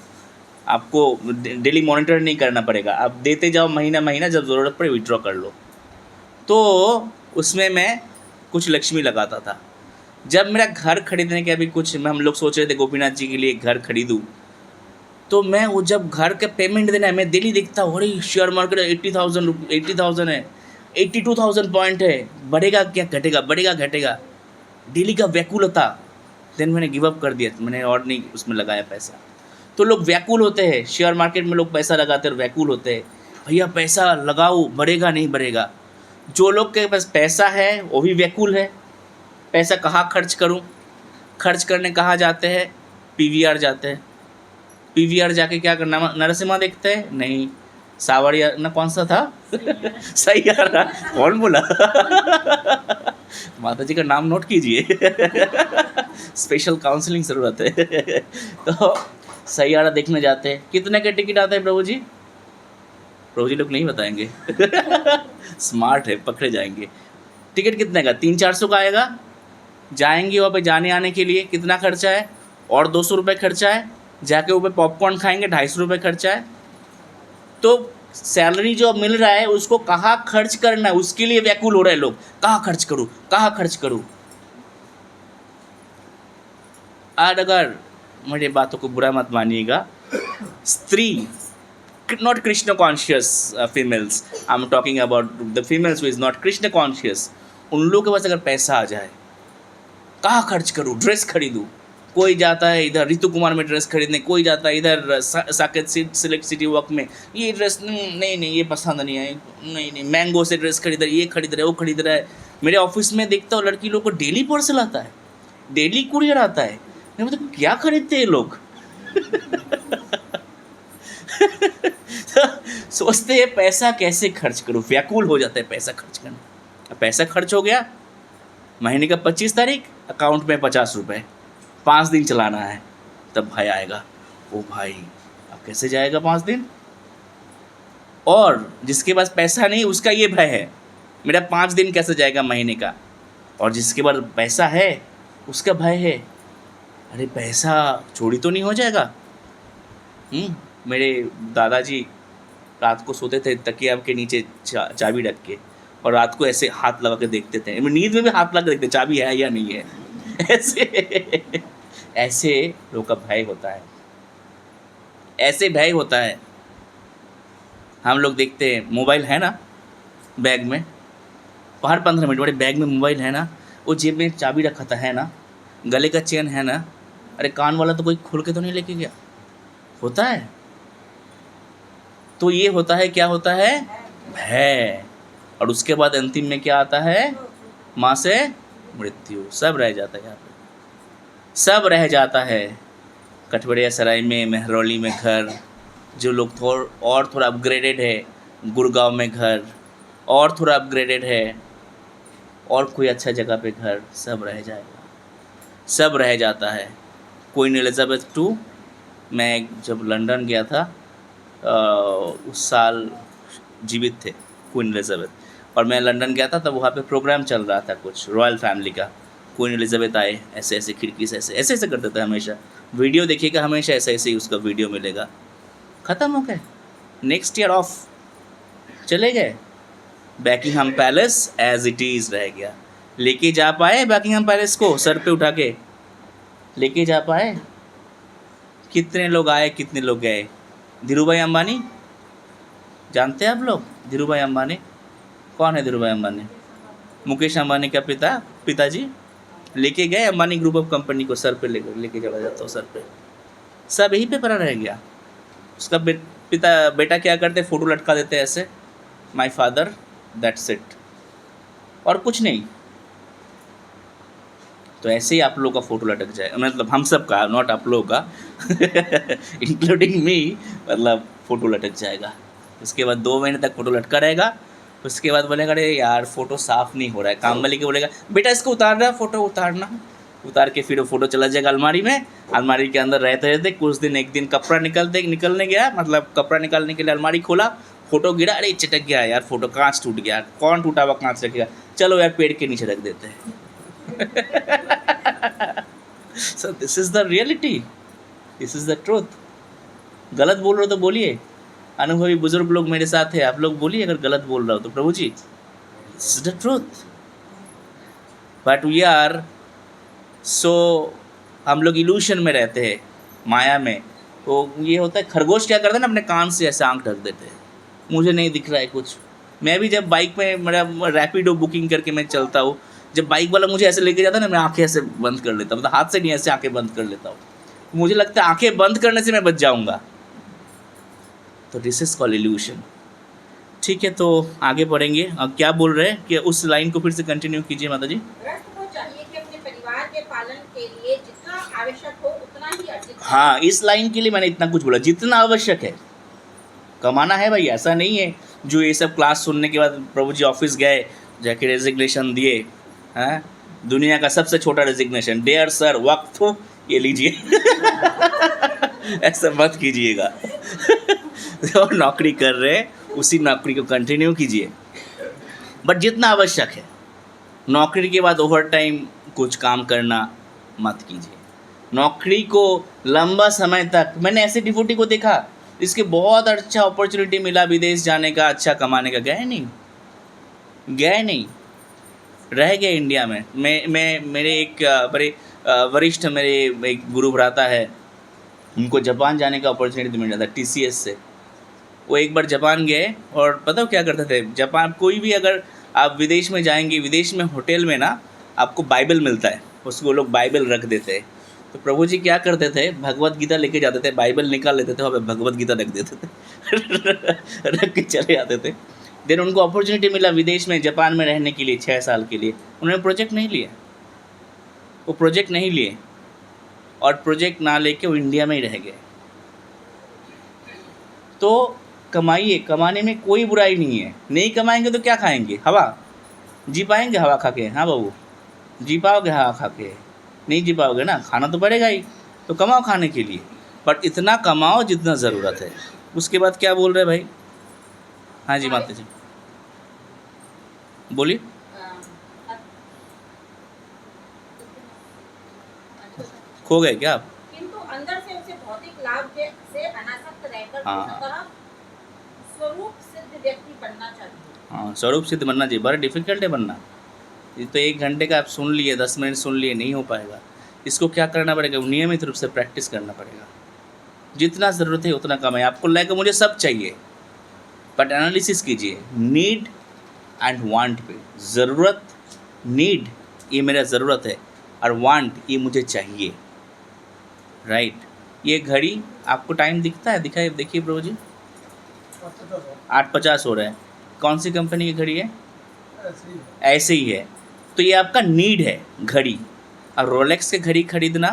आपको डेली मॉनिटर नहीं करना पड़ेगा, आप देते जाओ महीना महीना, जब ज़रूरत पड़े विड्रॉ कर लो। तो उसमें मैं कुछ लक्ष्मी लगाता था। जब मेरा घर खरीदने के अभी कुछ हम लोग सोच रहे थे गोपीनाथ जी के लिए घर खरीदूँ, तो मैं वो जब घर का पेमेंट देना है, मैं डेली देखता हूँ, अरे शेयर मार्केट 80,000 है, 82,000 पॉइंट है, बढ़ेगा क्या घटेगा, बढ़ेगा घटेगा, डेली का व्याकुल था। देन मैंने गिव अप कर दिया, मैंने और नहीं उसमें लगाया पैसा। तो लोग व्याकुल होते हैं, शेयर मार्केट में लोग पैसा लगाते हैं और व्याकुल होते हैं, भैया पैसा लगाओ, बढ़ेगा नहीं बढ़ेगा। जो लोग के पास पैसा है वो भी व्याकुल है, पैसा कहाँ खर्च करूँ, खर्च करने कहाँ जाते हैं, PVR जाते हैं। PVR जाके क्या करना, नरसिम्हा देखते हैं, नहीं सावरिया ना, कौन सा था सैयारा, कौन बोला माता जी का नाम नोट कीजिए स्पेशल काउंसलिंग ज़रूरत है तो सैयारा देखने जाते हैं। कितने के टिकट आते हैं प्रभु जी? प्रभु जी लोग नहीं बताएंगे स्मार्ट है, पकड़े जाएंगे। टिकट कितने का? 300-400 का आएगा। जाएंगे वहाँ पे, जाने आने के लिए कितना खर्चा है, और 200 रुपये खर्चा है, जाके ऊपर पॉपकॉर्न खाएंगे 250 रुपये खर्चा है। तो सैलरी जो मिल रहा है उसको कहाँ खर्च करना है, उसके लिए व्याकुल हो रहे हैं लोग, कहाँ खर्च करूँ, कहाँ खर्च करूँ। आज अगर मेरी बातों को बुरा मत मानिएगा, स्त्री, not Krishna conscious females, I'm talking about the females who is not Krishna conscious, उन लोगों के पास अगर पैसा आ जाए, कहाँ खर्च करूँ, ड्रेस खरीदूँ। कोई जाता है इधर ऋतु कुमार में ड्रेस खरीदने, कोई जाता है इधर साकेत सिलेक्ट सिटी वर्क में, ये ड्रेस नहीं ये पसंद नहीं है, नहीं मैंगो से ड्रेस खरीद रहा है, ये खरीद रहा है, वो खरीद रहा है। मेरे ऑफिस में देखता हूँ लड़की लोग को डेली पार्सल आता है, डेली कुरियर आता है। मैं मतलब क्या खरीदते हैं लोग सोचते हैं पैसा कैसे खर्च करूँ, व्याकुल हो जाता है पैसा खर्च करना। पैसा खर्च हो गया, महीने का 25 तारीख अकाउंट में 50 रुपये, 5 दिन चलाना है, तब भाई आएगा। ओ भाई अब कैसे जाएगा 5 दिन? और जिसके पास पैसा नहीं उसका ये भय है, मेरा 5 दिन कैसे जाएगा महीने का। और जिसके पास पैसा है उसका भय है, अरे पैसा चोरी तो नहीं हो जाएगा। मेरे दादाजी रात को सोते थे तकिया के नीचे चाबी रख के, और रात को ऐसे हाथ लगा के देखते थे, नींद में भी हाथ लगा के देखते चाबी है या नहीं है ऐसे लोग का भय होता है, ऐसे भय होता है। हम लोग देखते हैं मोबाइल है ना बैग में, हर 15 मिनट बड़े बैग में मोबाइल है ना, वो जेब में चाबी रखा था है ना, गले का चेन है ना, अरे कान वाला तो कोई खोल के तो नहीं लेके गया, होता है। तो ये होता है, क्या होता है? भय। और उसके बाद अंतिम में क्या आता है? माँ से मृत्यु। सब रह जाता है यहाँ पे, सब रह जाता है। कठवड़िया सराय में, मेहरौली में घर, जो लोग थोड़ा अपग्रेडेड है, गुड़गांव में घर और थोड़ा अपग्रेडेड है, और कोई अच्छा जगह पे घर, सब रह जाएगा, सब रह जाता है। क्वीन एलिजाबेथ 2, मैं जब लंदन गया था उस साल जीवित थे क्वीन एलिजाबेथ, और मैं लंदन गया था तब वहाँ पे प्रोग्राम चल रहा था कुछ रॉयल फैमिली का। क्वीन एलिजाबेथ आए, ऐसे ऐसे खिड़की से ऐसे करते थे हमेशा। वीडियो देखिएगा, हमेशा ऐसे ही उसका वीडियो मिलेगा। ख़त्म हो गए, नेक्स्ट ईयर ऑफ, चले गए। बैकिंगहम पैलेस एज इट इज़ रह गया। लेके जा पाए बैकिंगहम पैलेस को सर पे उठा के लेके जा पाए? कितने लोग आए, कितने लोग गए? धीरूभाई अंबानी जानते हैं आप लोग? धीरूभाई अंबानी कौन है? धीरूभाई अंबानी मुकेश अंबानी का पिताजी लेके गए अंबानी ग्रुप ऑफ कंपनी को, सर पे लेके चला जाता हूँ सर पे, सब यहीं पे पड़ा रह गया। उसका बेटा क्या करते, फ़ोटो लटका देते ऐसे, माय फादर, दैट्स इट, और कुछ नहीं। तो ऐसे ही आप लोग का फ़ोटो लटक जाए, मतलब हम सब का, नॉट आप लोग का इंक्लूडिंग मी, मतलब फ़ोटो लटक जाएगा। उसके बाद 2 महीने तक फ़ोटो लटका रहेगा। उसके बाद बोलेगा अरे यार फ़ोटो साफ़ नहीं हो रहा है, काम वाले के बोलेगा बेटा इसको उतारना, फ़ोटो उतारना, उतार के फिर वो फ़ोटो चला जाएगा अलमारी में। अलमारी के अंदर रहते रहते कुछ दिन, एक दिन कपड़ा निकलने गया, मतलब कपड़ा निकालने के लिए अलमारी खोला, फ़ोटो गिरा, अरे चटक गया यार फ़ोटो, कांच टूट गया, कौन टूटा हुआ कांच रखेगा, चलो यार पेड़ के नीचे रख देते हैं। So this is the reality, this is the truth. गलत बोल रहे हो तो बोलिए, अनुभवी बुजुर्ग लोग मेरे साथ है, आप लोग बोलिए अगर गलत बोल रहा हो तो। प्रभु जी, this is the truth. But we are so, हम लोग इल्यूशन में रहते हैं, माया में। तो ये होता है, खरगोश क्या करते हैं ना, अपने कान से ऐसे आंख ढक देते हैं, मुझे नहीं दिख रहा है कुछ। मैं भी जब बाइक में, मेरा रैपिडो बुकिंग करके मैं चलता हूँ, जब बाइक वाला मुझे ऐसे लेके जाता है ना, मैं आंखें ऐसे बंद कर लेता हूँ, मतलब हाथ से नहीं, ऐसे आंखें बंद कर लेता हूँ। मुझे लगता है आंखें बंद करने से मैं बच जाऊँगा। तो दिस इज कॉल्ड इल्यूशन। ठीक है, तो आगे बढ़ेंगे। अब क्या बोल रहे हैं कि उस लाइन को फिर से कंटिन्यू कीजिए माता जी। गृहस्थ को चाहिए कि अपने परिवार के पालन के लिए जितना आवश्यक हो उतना ही अर्जित करे। हाँ, इस लाइन के लिए मैंने इतना कुछ बोला, जितना आवश्यक है कमाना है भाई। ऐसा नहीं है जो ये सब क्लास सुनने के बाद प्रभु जी ऑफिस गए, जाके रेजिग्नेशन दिए, हैं, दुनिया का सबसे छोटा रेजिग्नेशन, डेयर सर वक्त हो ये लीजिए। ऐसा मत कीजिएगा। जो नौकरी कर रहे हैं उसी नौकरी को कंटिन्यू कीजिए, बट जितना आवश्यक है। नौकरी के बाद ओवर टाइम कुछ काम करना मत कीजिए। नौकरी को लंबा समय तक, मैंने ऐसे डिवोटी को देखा इसके बहुत अच्छा अपॉर्चुनिटी मिला विदेश जाने का, अच्छा कमाने का, गए नहीं, रह गए इंडिया में। मैं मेरे एक बड़े वरिष्ठ मेरे एक गुरु भ्राता है, उनको जापान जाने का अपॉर्चुनिटी मिल जाता TCS से। वो एक बार जापान गए और पता हो क्या करते थे, जापान कोई भी अगर आप विदेश में जाएंगे, विदेश में होटल में ना आपको बाइबल मिलता है, उसको लोग बाइबल रख देते हैं। तो प्रभु जी क्या करते थे, भगवत गीता लेके जाते थे, बाइबल निकाल लेते थे, वहाँ पे भगवत गीता रख देते थे। रख के चले आते थे। देन उनको अपॉर्चुनिटी मिला विदेश में, जापान में रहने के लिए 6 साल के लिए। उन्होंने प्रोजेक्ट नहीं लिए, वो प्रोजेक्ट नहीं लिए, और प्रोजेक्ट ना लेके वो इंडिया में ही रह गए। तो कमाइए, कमाने में कोई बुराई नहीं है। नहीं कमाएंगे तो क्या खाएंगे, हवा जी पाएंगे हवा खा के? हाँ बाबू, जी पाओगे हवा खा के? नहीं जी पाओगे ना, खाना तो पड़ेगा ही। तो कमाओ खाने के लिए, बट इतना कमाओ जितना ज़रूरत है। उसके बाद क्या बोल रहे भाई? हाँ जी माता जी बोलिए। खो गए क्या आप? किंतु अंदर से उसे भौतिक लाभ से अनासक्त रहकर हाँ। पूर्णतः स्वरूप सिद्ध व्यक्ति बनना चाहिए। हाँ, स्वरूप सिद्ध बनना चाहिए। बड़ा डिफिकल्ट है बनना। ये तो 1 घंटे का आप सुन लिए, 10 मिनट सुन लिए, नहीं हो पाएगा। इसको क्या करना पड़ेगा, नियमित रूप से प्रैक्टिस करना पड़ेगा। जितना ज़रूरत है उतना कम है। आपको लगेगा मुझे सब चाहिए, बट एनालिसिस कीजिए नीड एंड वांट पे। ज़रूरत, नीड ये मेरा ज़रूरत है, और वांट ये मुझे चाहिए, राइट। ये घड़ी आपको टाइम दिखता है? दिखाई, देखिए प्रभु जी 8:50 हो रहा है। कौन सी कंपनी की घड़ी है? ऐसे ही है। तो ये आपका नीड है घड़ी। और रोलेक्स के घड़ी खरीदना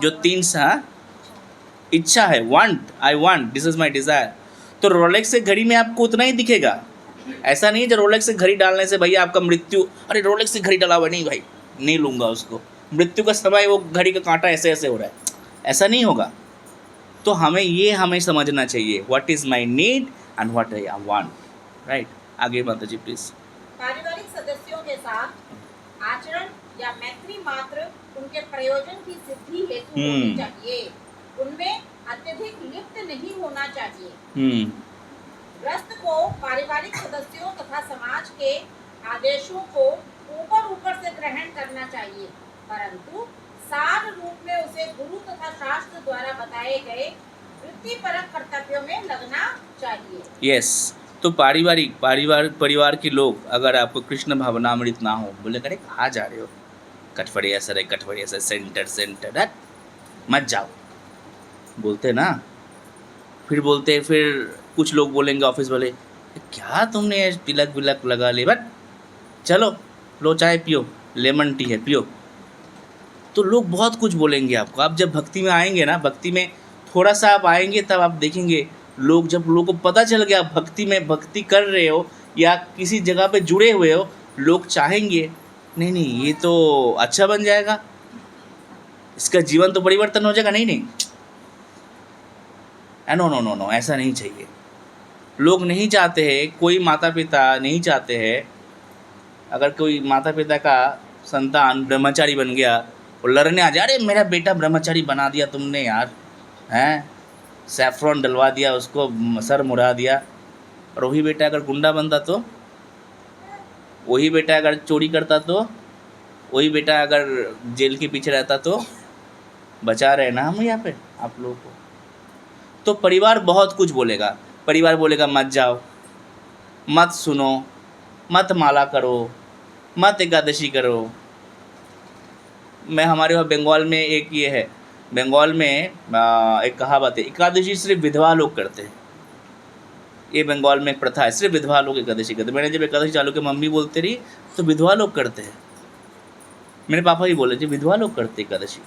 जो 300 इच्छा है, want, I want, this is my desire. तो रोलेक्स के घड़ी में आपको उतना ही दिखेगा। ऐसा नहीं है जो रोलेक्स से घड़ी डालने से भैया आपका मृत्यु, अरे रोलेक्स से घड़ी डाला हुआ, नहीं भाई नहीं लूँगा उसको, मृत्यु का समय वो घड़ी का कांटा ऐसे ऐसे हो रहा है, ऐसा नहीं होगा। तो हमें समझना चाहिए what is my need and what I want, right. आगे माता जी प्लीज़। पारिवारिक सदस्यों के साथ आचरण या मैत्री मात्र उनके प्रयोजन की सिद्धि हेतु होनी चाहिए, उनमें अत्यधिक लिप्त नहीं होना चाहिए। गृहस्थ को पारिवारिक सदस्यों तथा समाज के आदेशों को ऊपर से ग्रहण करना चाहिए, परंतु सार रूप में उसे गुरु तथा शास्त्र द्वारा बताए गए वृत्तिपरक कर्तव्यों में लगना चाहिए। यस। तो परिवार के लोग अगर आपको कृष्ण भावनामृत ना हो, बोले करे कहाँ जा रहे हो, कटफड़िया सर है, कटफड़िया सर, सेंटर हट मत जाओ, बोलते ना। फिर बोलते, फिर कुछ लोग बोलेंगे ऑफिस वाले, क्या तुमने तिलक विलक लगा ले, बट चलो लो चाय पियो, लेमन टी है पियो। तो लोग बहुत कुछ बोलेंगे आपको। आप जब भक्ति में आएंगे ना, भक्ति में थोड़ा सा आप आएंगे, तब आप देखेंगे लोग, जब लोगों को पता चल गया आप भक्ति में भक्ति कर रहे हो या किसी जगह पे जुड़े हुए हो, लोग चाहेंगे नहीं ये तो अच्छा बन जाएगा, इसका जीवन तो परिवर्तन हो जाएगा। नहीं नहीं, नो नो नो नो, ऐसा नहीं चाहिए। लोग नहीं चाहते हैं, कोई माता पिता नहीं चाहते हैं, अगर कोई माता पिता का संतान ब्रह्मचारी बन गया और लड़ने आ जाए, अरे मेरा बेटा ब्रह्मचारी बना दिया तुमने यार, हैं, सैफ्रॉन डलवा दिया उसको, सर मुड़ा दिया। और वही बेटा अगर गुंडा बनता तो, वही बेटा अगर चोरी करता तो, वही बेटा अगर जेल के पीछे रहता तो, बचा रहे ना हम यहाँ पे आप लोगों को। तो परिवार बहुत कुछ बोलेगा, परिवार बोलेगा मत जाओ, मत सुनो, मत माला करो, मत एकादशी करो। मैं हमारे वहाँ बंगाल में एक ये है, बंगाल में एक कहावत है, एकादशी सिर्फ विधवा लोग करते हैं। ये बंगाल में एक प्रथा है, सिर्फ विधवा लोग एकादशी करते हैं। मैंने जब एकादशी चालू की, मम्मी बोलते रही तो विधवा लोग करते हैं। मेरे पापा भी बोले थे विधवा लोग करते एकादशी।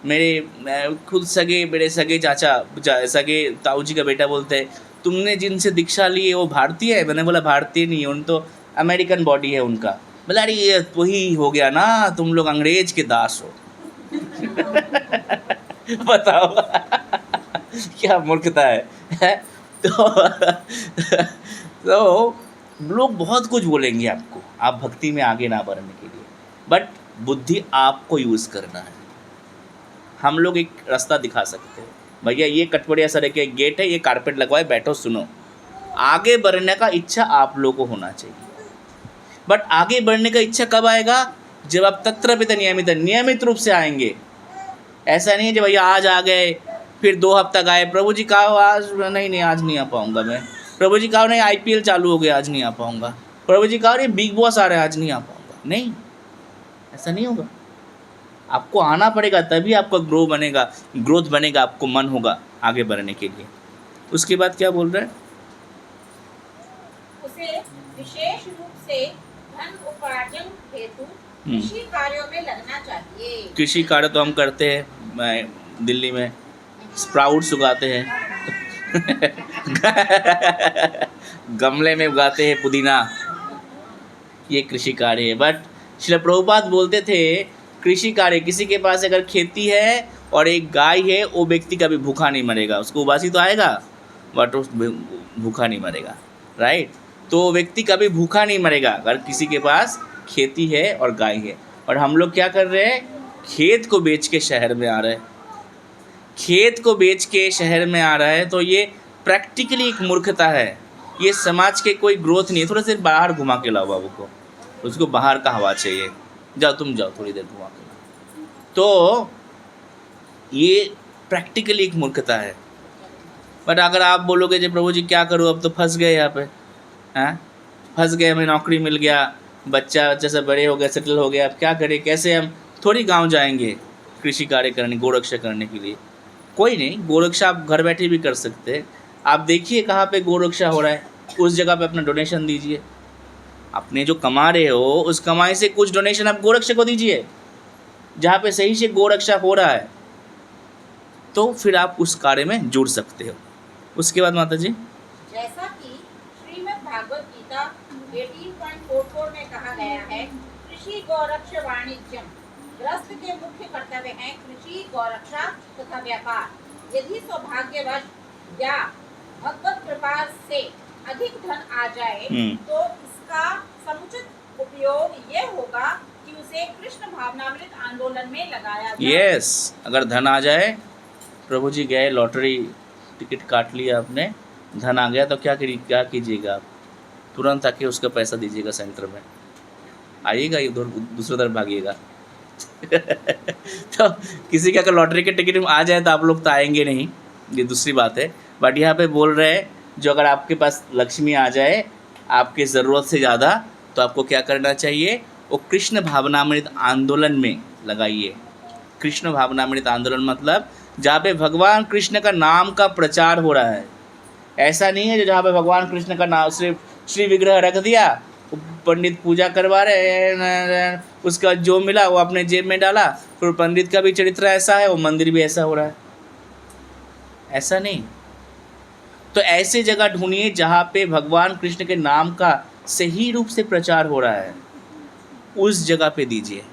मेरे खुद मेरे सगे चाचा सगे ताऊ जी का बेटा बोलते हैं तुमने जिनसे दीक्षा ली है वो भारतीय है। मैंने बोला भारतीय नहीं है, उन तो अमेरिकन बॉडी है उनका। बोला अरे ये वही हो गया ना, तुम लोग अंग्रेज के दास हो। बताओ क्या मूर्खता है। तो लोग बहुत कुछ बोलेंगे आपको, आप भक्ति में आगे ना बढ़ने के लिए, बट बुद्धि आपको यूज़ करना है। हम लोग एक रास्ता दिखा सकते हैं, भैया ये कटवड़िया सड़क के गेट है, ये कारपेट लगवाए, बैठो सुनो। आगे बढ़ने का इच्छा आप लोगों को होना चाहिए। बट आगे बढ़ने का इच्छा कब आएगा? जब आप तत्र पित नियमित रूप से आएंगे। ऐसा नहीं है जब भैया आज आ गए फिर 2 हफ्ता गए, प्रभु जी कहो आज नहीं आज नहीं आ पाऊँगा मैं, प्रभु जी कहो नहीं IPL चालू हो गया आज नहीं आ पाऊँगा, प्रभु जी कहो नहीं बिग बॉस आ रहा है आज नहीं आ पाऊँगा। नहीं, ऐसा नहीं होगा। आपको आना पड़ेगा, तभी आपका ग्रोथ बनेगा, आपको मन होगा आगे बढ़ने के लिए। उसके बाद क्या बोल रहे हैं? उसे विशेष रूप से धन उपार्जन हेतु कृषि कार्यों में लगना चाहिए। कृषि कार्य तो हम करते हैं, दिल्ली में स्प्राउट्स उगाते हैं। गमले में उगाते हैं पुदीना, ये कृषि कार्य है। बट श्रील प्रभुपाद बोलते थे कृषि कार्य, किसी के पास अगर खेती है और एक गाय है, वो व्यक्ति कभी भूखा नहीं मरेगा। उसको उबासी तो आएगा बट उस भूखा नहीं मरेगा, राइट। तो व्यक्ति कभी भूखा नहीं मरेगा अगर किसी के पास खेती है और गाय है। और हम लोग क्या कर रहे हैं? खेत को बेच के शहर में आ रहे हैं, खेत को बेच के शहर में आ रहा है। तो ये प्रैक्टिकली एक मूर्खता है, ये समाज के कोई ग्रोथ नहीं है। थोड़ा सा बाहर घुमा के लाओ बाबू को, उसको बाहर का हवा चाहिए, जाओ तुम जाओ थोड़ी देर घुमा के। तो ये प्रैक्टिकली एक मूर्खता है। बट अगर आप बोलोगे जी प्रभु जी क्या करूँ, अब तो फंस गए यहाँ पे, हैं फंस गए, हमें नौकरी मिल गया, बच्चा सब बड़े हो गए, सेटल हो गया, अब क्या करें, कैसे हम थोड़ी गांव जाएंगे कृषि कार्य करने, गोरक्षा करने के लिए। कोई नहीं, गोरक्षा आप घर बैठे भी कर सकते हैं। आप देखिए कहाँ पे गोरक्षा हो रहा है, उस जगह पे अपना डोनेशन दीजिए। अपने जो कमा रहे हो उस कमाई से कुछ डोनेशन आप गोरक्षा को दीजिए, जहाँ पे सही से गोरक्षा हो रहा है, तो फिर आप उस कार्य में जुड़ सकते हो। उसके बाद माता जी, जैसा कि श्रीमद् भागवत गीता 18.44 में कहा गया है, कृषि गौरक्षा वाणिज्यम, गृहस्थ के मुख्य कर्तव्य हैं कृषि, गौरक्षा तथा व्यापार। यदि सौभाग्यवश या भगवत कृपा से अधिक धन आ जाए तो इसका समुचित उपयोग ये होगा कि उसे कृष्ण भावनामृत आंदोलन में लगाया जाए। यस, अगर धन आ जाए, प्रभु जी गए लॉटरी टिकट काट लिया आपने, धन आ गया तो क्या कीजिएगा आप? तुरंत आके उसका पैसा दीजिएगा सेंटर में, आइएगा इधर दूसरी तरफ भागिएगा। तो किसी का अगर लॉटरी के टिकट में आ जाए तो आप लोग तो आएंगे नहीं, ये दूसरी बात है। बट यहाँ पे बोल रहे हैं जो अगर आपके पास लक्ष्मी आ जाए आपकी ज़रूरत से ज़्यादा, तो आपको क्या करना चाहिए? वो कृष्ण भावनामृत आंदोलन में लगाइए। कृष्ण भावनामृत आंदोलन मतलब जहाँ पे भगवान कृष्ण का नाम का प्रचार हो रहा है। ऐसा नहीं है जो जहाँ पे भगवान कृष्ण का नाम सिर्फ श्री विग्रह रख दिया, पंडित पूजा करवा रहे हैं, उसका जो मिला वो अपने जेब में डाला, फिर पंडित का भी चरित्र ऐसा है, वो मंदिर भी ऐसा हो रहा है। ऐसा नहीं। तो ऐसे जगह ढूंढिए जहाँ पे भगवान कृष्ण के नाम का सही रूप से प्रचार हो रहा है, उस जगह पे दीजिए।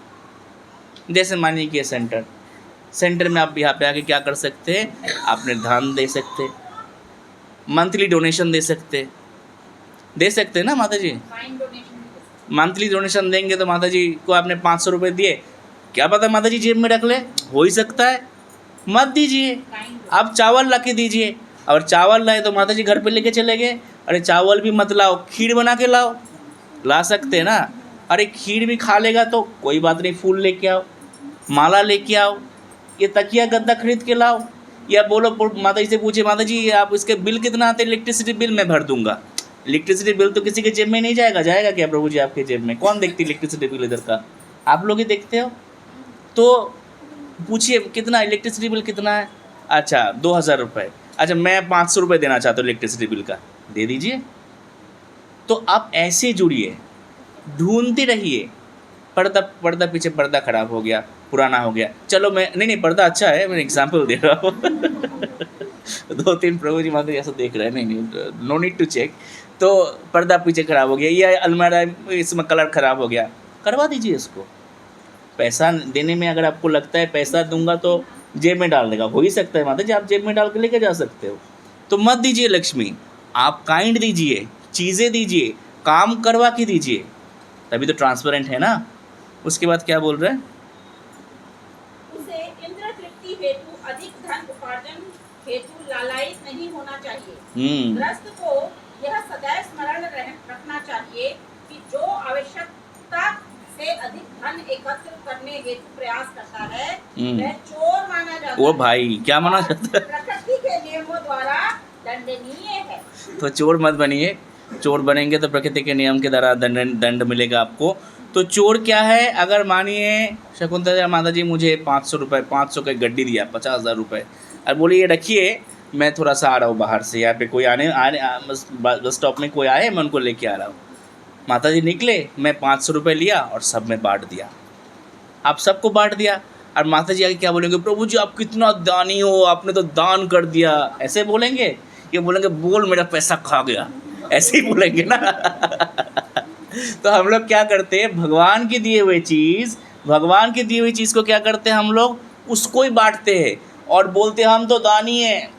जैसे मानिए कि सेंटर में आप यहाँ पे आके क्या कर सकते हैं, आपने दान दे सकते, मंथली डोनेशन दे सकते हैं ना माता जी। Kind donation. मंथली डोनेशन देंगे तो माता जी को आपने 500 रुपये दिए, क्या पता माता जी जेब में रख ले, हो ही सकता है, मत दीजिए, आप चावल ला के दीजिए। और चावल लाए तो माता जी घर पे लेके चले गए, अरे चावल भी मत लाओ, खीर बना के लाओ, ला सकते हैं ना। अरे खीर भी खा लेगा तो कोई बात नहीं, फूल लेके आओ, माला लेके आओ, ये तकिया गद्दा खरीद के लाओ, या बोलो माता जी से पूछे, माता जी आप इसके बिल कितना आते हैं, इलेक्ट्रिसिटी बिल मैं भर दूंगा। इलेक्ट्रिसिटी बिल तो किसी के जेब में नहीं जाएगा, जाएगा क्या प्रभु जी आपके जेब में? कौन देखती इलेक्ट्रिसिटी बिल इधर का, आप लोग ही देखते हो। तो पूछिए कितना इलेक्ट्रिसिटी बिल कितना है, अच्छा 2000 रुपये, अच्छा मैं 500 रुपये देना चाहता हूँ इलेक्ट्रिसिटी बिल का, दे दीजिए। तो आप ऐसे जुड़िए, ढूंढते रहिए। पर्दा पीछे पर्दा खराब हो गया, पुराना हो गया, चलो मैं नहीं पर्दा अच्छा है, मैं एग्जांपल दे रहा हूँ 2-3 प्रभु जी माता जी ऐसा देख रहे हैं, नहीं नो नीड टू चेक। तो पर्दा पीछे खराब हो गया, या अलमारा इसमें कलर खराब हो गया, करवा दीजिए इसको। पैसा देने में अगर आपको लगता है पैसा दूंगा तो जेब में डाल देगा, हो ही सकता है माता जी आप जेब में डाल के लेके जा सकते हो, तो मत दीजिए लक्ष्मी, आप काइंड दीजिए, चीज़ें दीजिए, काम करवा के दीजिए, तभी तो ट्रांसपेरेंट है ना। उसके बाद क्या बोल रहे हैं, उसे इंद्र तृप्ति हेतु अधिक धन उपार्जन हेतु लालायित नहीं होना चाहिए। गृहस्थ को यह सदैव स्मरण रखना चाहिए कि जो आवश्यकता से अधिक धन एकत्र करने हेतु प्रयास करता है वह चोर माना जाता है। ओ भाई क्या माना जाता है? प्रकृति के नियमों द्वारा दंडनीय है। तो चोर मत बनिए, चोर बनेंगे तो प्रकृति के नियम के द्वारा दंड मिलेगा आपको। तो चोर क्या है, अगर मानिए शकुंतला माता जी मुझे 500 रुपये, 500 का गड्डी दिया, 50,000 रुपये, और बोलिए ये रखिए मैं थोड़ा सा आ रहा हूँ बाहर से, यहाँ पे कोई बस स्टॉप में कोई आए, मैं उनको लेके आ रहा हूँ। माता जी निकले, मैं 500 रुपये लिया और सब में बांट दिया, आप सबको बांट दिया। और माता जी आगे क्या बोलेंगे, प्रभु जी आप कितना दानी हो, आपने तो दान कर दिया, ऐसे बोलेंगे? ये बोलेंगे बोल मेरा पैसा खा गया, ऐसे ही बोलेंगे ना तो हम लोग क्या करते हैं, भगवान की दिए हुए चीज़, भगवान की दी हुई चीज़ को क्या करते हैं हम लोग, उसको ही बांटते हैं और बोलते हैं हम तो दानी हैं।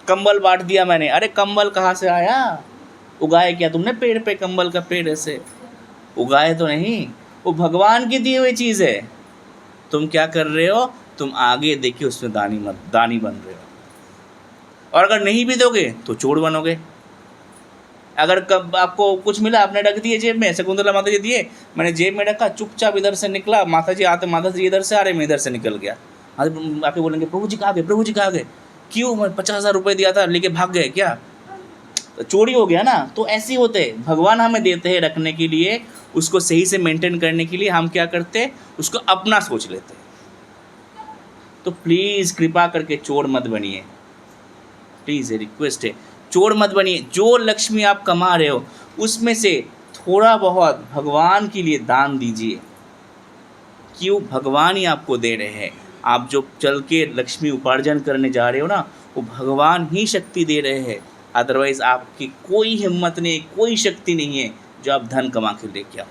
कंबल बांट दिया मैंने, अरे कंबल कहाँ से आया, उगाए क्या तुमने पेड़ पे कंबल का पेड़? ऐसे उगाए तो नहीं, वो भगवान की दी हुई चीज़ है। तुम क्या कर रहे हो, तुम आगे देखिए उसमें दानी बन रहे हो, और अगर नहीं भी दोगे तो चोर बनोगे। अगर कब आपको कुछ मिला, आपने रख दिए जेब में, शकुंतला माता जी दिए, मैंने जेब में रखा, चुपचाप इधर से निकला, माता जी आते, माता जी इधर से आ रहे, मैं इधर से निकल गया, आके बोलेंगे प्रभु जी कहाँ गए, प्रभु जी कहाँ गए? क्यों, मैं 50,000 रुपये दिया था लेके भाग गए क्या? तो चोरी हो गया ना। तो ऐसे होते हैं, भगवान हमें देते हैं रखने के लिए, उसको सही से मेंटेन करने के लिए हम क्या करते हैं, उसको अपना सोच लेते हैं। तो प्लीज़ कृपा करके चोर मत बनिए, प्लीज़ रिक्वेस्ट है, चोर मत बनिए। जो लक्ष्मी आप कमा रहे हो उसमें से थोड़ा बहुत भगवान के लिए दान दीजिए। क्यों, भगवान ही आपको दे रहे हैं। आप जो चल के लक्ष्मी उपार्जन करने जा रहे हो ना, वो भगवान ही शक्ति दे रहे हैं, अदरवाइज़ आपकी कोई हिम्मत नहीं, कोई शक्ति नहीं है जो आप धन कमा के लेके आओ।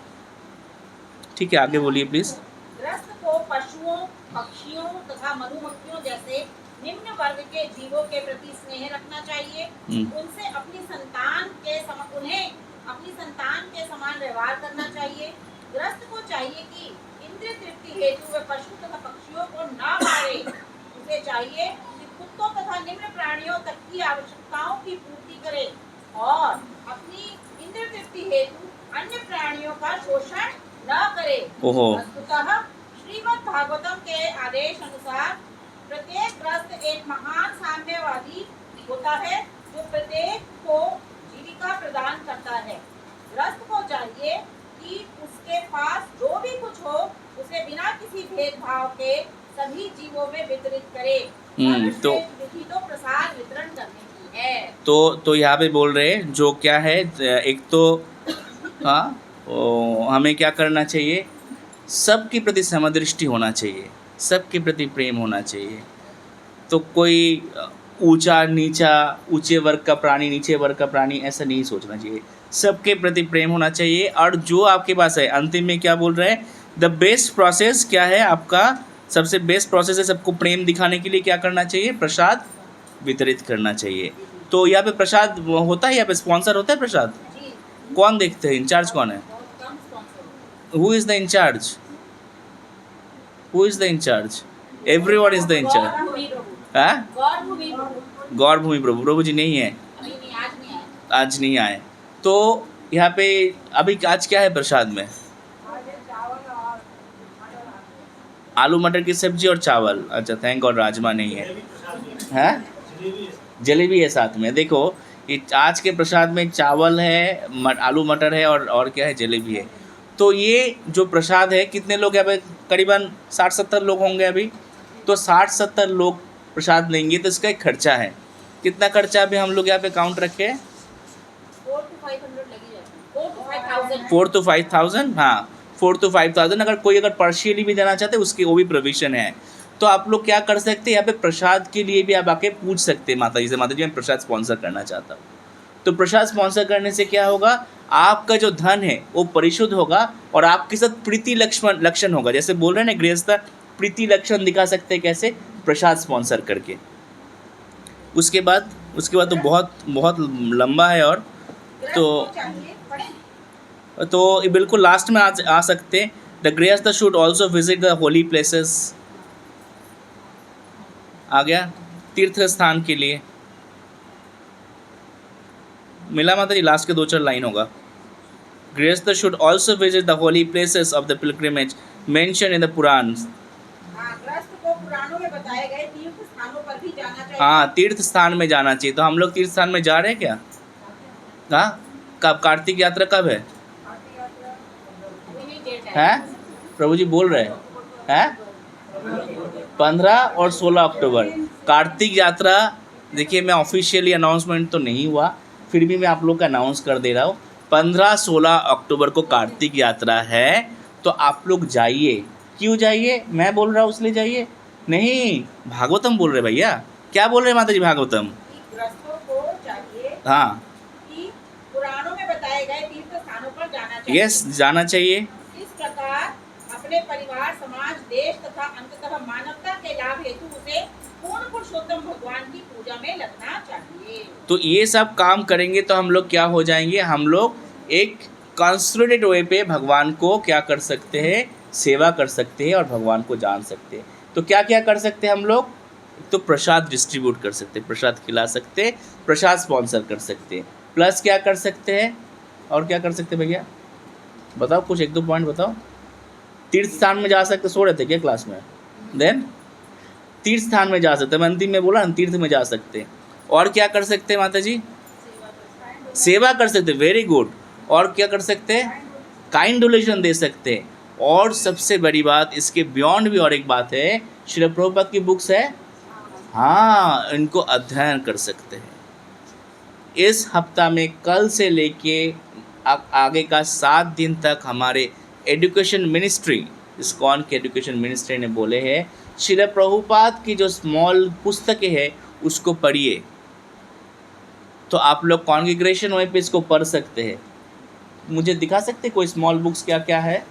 ठीक है, आगे बोलिए प्लीज़। गृहस्थ को पशुओं, पक्षियों तथा मधुमक्खियों जैसे निम्न वर्ग के जीवों के प्रति स्नेह रखना चाहिए। उनसे उन्हें अपनी संतान के समान व्यवहार करना चाहिए। गृहस्थ को चाहिए कि इंद्रिय तृप्ति हेतु वे पशु तथा पक्षियों को ना मारे। उसे चाहिए कि कुत्तों तथा निम्न प्राणियों तक की आवश्यकताओं की पूर्ति करे और अपनी इंद्रिय तृप्ति हेतु अन्य प्राणियों का शोषण न करे। वस्तुतः श्रीमद् भागवतम के आदेश अनुसार प्रत्येक गृहस्थ एक महान साम्यवादी होता है जो प्रत्येक को जीविका प्रदान करता है। गृहस्थ को चाहिए कि उसके पास जो भी कुछ हो उसे बिना किसी भेदभाव के सभी जीवों में वितरित करे। तो विधि तो प्रसाद वितरण करने की है। तो यहाँ पे बोल रहे हैं जो क्या है, एक तो हाँ हमें क्या करना चाहिए, सबके प्रति समदृष्टि होना चाहिए, सबके प्रति प्रेम होना चाहिए। तो कोई ऊंचा नीचा, ऊंचे वर्ग का प्राणी, नीचे वर्ग का प्राणी, ऐसा नहीं सोचना चाहिए। सबके प्रति प्रेम होना चाहिए। और जो आपके पास है, अंतिम में क्या बोल रहे हैं, द बेस्ट प्रोसेस क्या है आपका? सबसे बेस्ट प्रोसेस है सबको प्रेम दिखाने के लिए क्या करना चाहिए? प्रसाद वितरित करना चाहिए। तो यहाँ पे प्रसाद होता है, यहाँ पे स्पॉन्सर होता है प्रसाद? जी, कौन देखते हैं? इंचार्ज कौन है? बहुत कम sponsor. Who is the incharge? Who is the incharge? Everyone is the incharge. हाँ, गौर भूमि प्रभु। प्रभु जी नहीं है, अभी नहीं, आज नहीं आया। आज नहीं आए। तो यहाँ पे अभी आज क्या है प्रसाद में? आलू मटर की सब्जी और चावल। अच्छा, थैंक गॉड राजमा नहीं है। हैं? जलेबी है साथ में। देखो ये आज के प्रसाद में चावल है, आलू मटर है और क्या है? जलेबी है। तो ये जो प्रसाद है, कितने लोग यहाँ पे? करीबन 60-70 लोग होंगे अभी। तो 60-70 लोग प्रसाद लेंगे तो इसका एक खर्चा है। कितना खर्चा अभी हम लोग यहाँ पे काउंट रखे? 4 to 500 लगी जाती है, 4 to 5,000। 4 to 5,000। हाँ, 4 to 5,000। अगर कोई पार्शियली भी देना चाहते हैं उसकी वो भी प्रोविज़न है। तो आप लोग क्या कर सकते हैं, यहाँ पे प्रसाद के लिए भी आप आके पूछ सकते हैं माता जी से, माता जी मैं प्रसाद स्पॉन्सर करना चाहता हूँ। तो प्रसाद स्पॉन्सर करने से क्या होगा? आपका जो धन है वो परिशुद्ध होगा और आपके साथ प्रीति लक्षण होगा। जैसे बोल रहे हैं ना गृहस्थ प्रीति लक्षण दिखा सकते हैं, कैसे? प्रसाद स्पॉन्सर करके। उसके बाद तो बहुत बहुत लंबा है। और तो ये बिल्कुल लास्ट में आ सकते हैं। द गृहस्थ should also visit the holy places. आ गया तीर्थ स्थान के लिए। मिला माता जी? लास्ट के 2-4 लाइन होगा। गृहस्थ should also visit the holy places of the pilgrimage mention in the Purana. गृहस्थ को पुराणों में बताए गए तीर्थ स्थानों पर भी जाना चाहिए। हाँ, तीर्थ स्थान में जाना चाहिए। तो हम लोग तीर्थ स्थान में जा रहे हैं क्या? हाँ, कब कार्तिक यात्रा कब है? हैं? प्रभु जी बोल रहे हैं 15 और 16 अक्टूबर कार्तिक यात्रा। देखिए मैं ऑफिशियली अनाउंसमेंट तो नहीं हुआ, फिर भी मैं आप लोग का अनाउंस कर दे रहा हूँ। 15-16 अक्टूबर को कार्तिक यात्रा है। तो आप लोग जाइए। क्यों जाइए? मैं बोल रहा हूँ इसलिए जाइए? नहीं, भागवतम बोल रहे भैया। क्या बोल रहे माता जी? भागवतम। गृहस्थों को चाहिए हाँ, कि पुराणों में बताए गए तीर्थ स्थानों पर जाना चाहिए। यस, जाना चाहिए। इस प्रकार अपने परिवार, समाज, देश तथा अंततः मानवता के लाभ हेतु उसे पूर्ण पुरुषोत्तम भगवान की पूजा में लगना चाहिए। तो ये सब काम करेंगे तो हम लोग क्या हो जाएंगे? हम लोग एक कॉन्संट्रेटेड वे पे भगवान को क्या कर सकते हैं? सेवा कर सकते हैं और भगवान को जान सकते हैं। तो क्या क्या कर सकते हैं हम लोग? तो प्रसाद डिस्ट्रीब्यूट कर सकते हैं, प्रसाद खिला सकते हैं, प्रसाद स्पॉन्सर कर सकते हैं। प्लस क्या कर सकते हैं? और क्या कर सकते हैं भैया? बताओ कुछ 1-2 पॉइंट बताओ। तीर्थ स्थान में जा सकते। सो रहे थे क्या क्लास में? देन तीर्थ स्थान में जा सकते हैं। मैं अंतिम में बोला ना, तीर्थ में जा सकते हैं। और क्या कर सकते हैं माता जी? सेवा कर सकते हैं। Very good. और क्या कर सकते हैं? काइंड डोनेशन दे सकते हैं। और सबसे बड़ी बात, इसके बियॉन्ड भी और एक बात है, श्रील प्रभुपाद की बुक्स है, हाँ, इनको अध्ययन कर सकते हैं। इस हफ्ता में कल से लेके आगे का 7 दिन तक हमारे एजुकेशन मिनिस्ट्री, इस्कॉन के एजुकेशन मिनिस्ट्री ने बोले हैं श्रील प्रभुपाद की जो स्मॉल पुस्तकें हैं उसको पढ़िए। तो आप लोग कॉन्ग्रेगेशन वहीं पे इसको पढ़ सकते हैं। मुझे दिखा सकते कोई स्मॉल बुक्स क्या क्या है?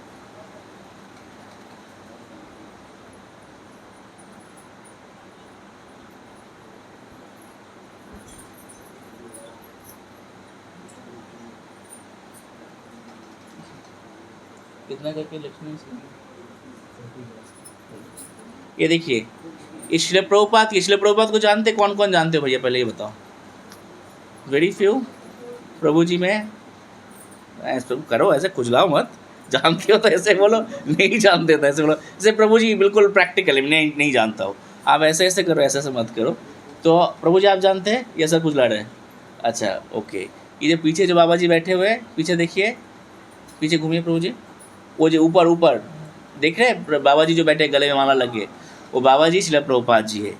कितना करके लक्ष्मी? ये देखिए, इस श्रील प्रभुपाद को जानते? कौन कौन जानते हो भैया? पहले ये बताओ। Very few. प्रभु जी में ऐसे करो, ऐसे खुजलाओ मत। जानते हो तो ऐसे बोलो, नहीं जानते हो तो ऐसे बोलो। जैसे प्रभु जी बिल्कुल प्रैक्टिकली नहीं जानता हो, आप ऐसे ऐसे करो, ऐसे ऐसे मत करो। तो प्रभु जी आप जानते हैं ये सब खुजला रहे हैं? अच्छा, ओके। ये जो पीछे जो बाबा जी बैठे हुए हैं, पीछे देखिए, पीछे घूमिए प्रभु जी। वो जो ऊपर देख रहे हैं बाबा जी जो बैठे गले में माला लगे, वो बाबा जी श्रील प्रभुपाद जी है।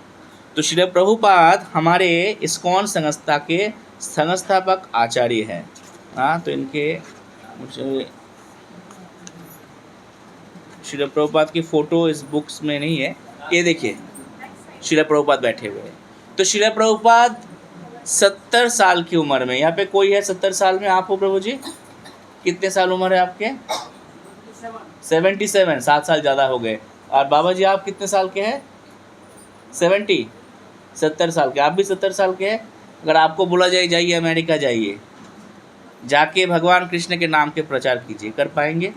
तो श्रील प्रभुपाद हमारे इस्कॉन संस्था के संस्थापक आचार्य हैं। हाँ, तो इनके मुझे श्रील प्रभुपाद की फ़ोटो इस बुक्स में नहीं है। ये देखिए श्रील प्रभुपाद बैठे हुए हैं। तो श्रील प्रभुपाद 70 साल की उम्र में, यहाँ पे कोई है 70 साल में? आप हो प्रभु जी? कितने साल उम्र है आपके? 77, 7 साल ज़्यादा हो गए। और बाबा जी आप कितने साल के हैं? 70, 70 साल के। आप भी 70 साल के हैं। अगर आपको बोला जाए जाइए अमेरिका जाइए, जाके भगवान कृष्ण के नाम के प्रचार कीजिए, कर पाएंगे?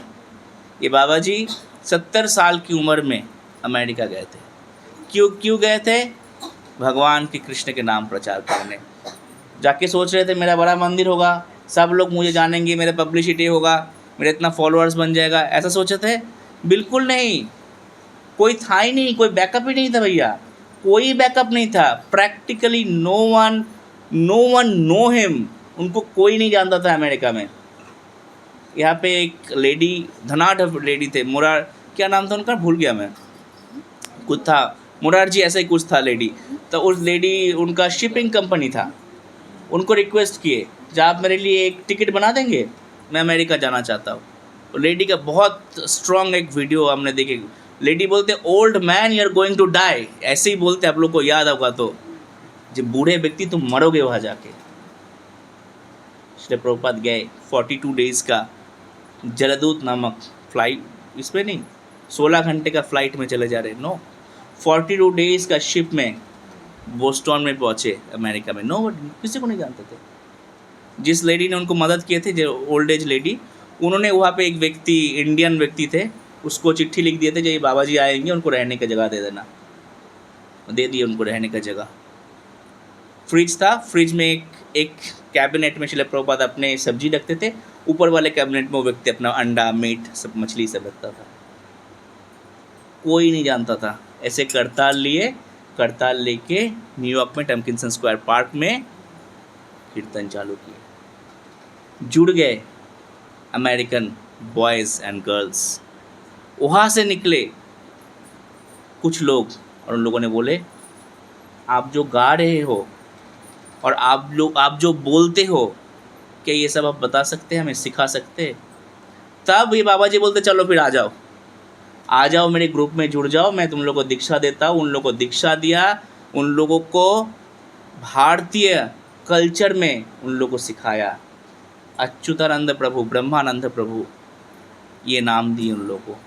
ये बाबा जी 70 साल की उम्र में अमेरिका गए थे। क्यों गए थे? भगवान के कृष्ण के नाम प्रचार करने। जाके सोच रहे थे मेरा बड़ा मंदिर होगा, सब लोग मुझे जानेंगे, मेरे पब्लिसिटी होगा, मेरे इतना फॉलोअर्स बन जाएगा, ऐसा सोचे थे? बिल्कुल नहीं। कोई था ही नहीं, कोई बैकअप ही नहीं था भैया, कोई बैकअप नहीं था। Practically no one know him, उनको कोई नहीं जानता था अमेरिका में। यहाँ पे एक लेडी, धनाढ़ लेडी थे, मुरार, क्या नाम था उनका, भूल गया मैं, कुछ था, मुरारजी ऐसा ही कुछ था लेडी। तो उस लेडी, उनका शिपिंग कंपनी था, उनको रिक्वेस्ट किए जब आप मेरे लिए एक टिकट बना देंगे, मैं अमेरिका जाना चाहता हूँ। तो लेडी का बहुत स्ट्रॉन्ग एक वीडियो हमने देखे। लेडी बोलते old man you are going to die, ऐसे ही बोलते, आप लोग को याद होगा तो, जब बूढ़े व्यक्ति तुम मरोगे वहाँ जाके। श्री प्रभुपाद गए, 42 डेज़ का जलदूत नामक फ्लाइट, इस पर नहीं, 16 घंटे का फ्लाइट में चले जा रहे, नो, 42 डेज़ का शिप में बोस्टन में पहुँचे अमेरिका में। नो, किसी को नहीं जानते थे। जिस लेडी ने उनको मदद किए थे, जो ओल्ड एज लेडी, उन्होंने वहाँ पे एक व्यक्ति, इंडियन व्यक्ति थे, उसको चिट्ठी लिख दिए थे, जब ये बाबा जी आएंगे उनको रहने की जगह दे देना। दे दिए उनको रहने की जगह। फ्रिज था, फ्रिज में एक कैबिनेट में श्रील प्रभुपाद अपने सब्जी रखते थे, ऊपर वाले कैबिनेट में वो व्यक्ति अपना अंडा, मीट, सब मछली सब रखता था। कोई नहीं जानता था। ऐसे करताल लेके न्यूयॉर्क में टम्किंसन स्क्वायर पार्क में कीर्तन चालू किए। जुड़ गए अमेरिकन बॉयज़ एंड गर्ल्स। वहाँ से निकले कुछ लोग और उन लोगों ने बोले आप जो गा रहे हो और आप जो बोलते हो, क्या ये सब आप बता सकते हैं, हमें सिखा सकते हैं? तब ये बाबा जी बोलते चलो फिर आ जाओ मेरे ग्रुप में जुड़ जाओ, मैं तुम लोगों को दीक्षा देता हूँ। उन लोगों को दीक्षा दिया, उन लोगों को भारतीय कल्चर में उन लोगों को सिखाया। अच्युतानंद प्रभु, ब्रह्मानंद प्रभु, ये नाम दिए उन लोगों को।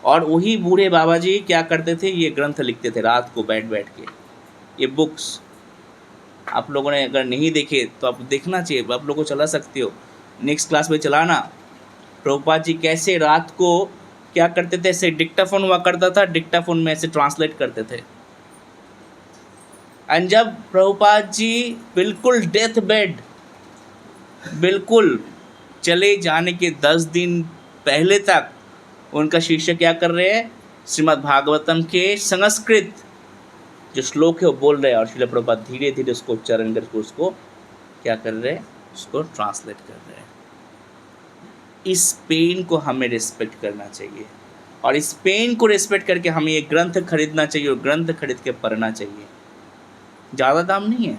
और वही बूढ़े बाबा जी क्या करते थे, ये ग्रंथ लिखते थे रात को बैठ के। ये बुक्स आप लोगों ने अगर नहीं देखे तो आप देखना चाहिए, आप लोगों को चला सकते हो, नेक्स्ट क्लास में चलाना। प्रभुपाद जी कैसे रात को क्या करते थे, ऐसे डिक्टाफोन हुआ करता था, डिक्टाफोन में ऐसे ट्रांसलेट करते थे। एंड जब प्रभुपाद जी बिल्कुल डेथ बेड, बिल्कुल चले जाने के 10 दिन पहले तक उनका शिष्य क्या कर रहे हैं, श्रीमद् भागवतम के संस्कृत जो श्लोक है वो बोल रहे हैं, और श्रील प्रभुपाद धीरे धीरे उसको उच्चारण करके उसको क्या कर रहे हैं, उसको ट्रांसलेट कर रहे हैं। इस पेन को हमें रिस्पेक्ट करना चाहिए, और इस पेन को रिस्पेक्ट करके हमें ये ग्रंथ खरीदना चाहिए और ग्रंथ खरीद के पढ़ना चाहिए। ज़्यादा दाम नहीं है,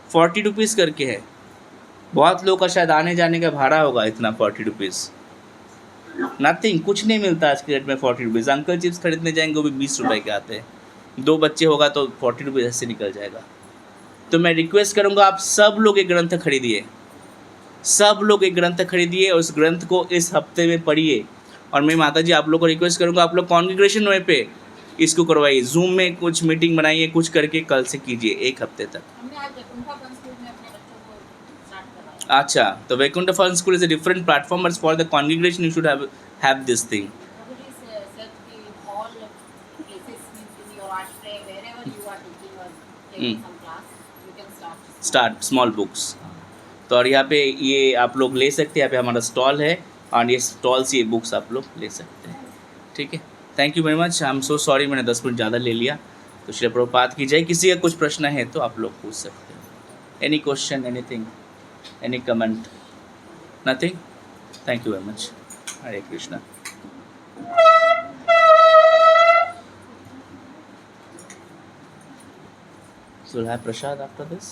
40 रुपीज़ करके है। बहुत लोग का शायद आने जाने का भाड़ा होगा इतना, 40 रुपीज़, नथिंग, कुछ नहीं मिलता आज के डेट में 40 रुपीज़। अंकल चिप्स खरीदने जाएंगे वो भी 20 रुपये के आते हैं, 2 बच्चे होगा तो 40 रुपीज़ ऐसे निकल जाएगा। तो मैं रिक्वेस्ट करूँगा आप सब लोग एक ग्रंथ खरीदिए, सब लोग एक ग्रंथ खरीदिए और उस ग्रंथ को इस हफ्ते में पढ़िए। और मैं माता जी आप लोग को रिक्वेस्ट करूँगा, आप लोग कॉन्ग्रेगेशन वे पे इसको करवाइए, जूम में कुछ मीटिंग बनाइए, कुछ करके कल से कीजिए 1 हफ्ते तक। अच्छा, तो Vaikuntha fun school is a different platform, but for the congregation you should have this thing. Start small books. तो और यहाँ पे ये आप लोग ले सकते हैं, यहाँ पे हमारा स्टॉल है और ये स्टॉल से ये बुक्स आप लोग ले सकते हैं। ठीक है, thank you very much. I am so sorry मैंने 10 मिनट ज़्यादा ले लिया। तो श्री प्रभुपाद की जय। किसी का कुछ प्रश्न है तो आप लोग पूछ सकते हैं। Any question, anything, any comment? Nothing? Thank you very much. Hare Krishna. So we'll have prasad after this.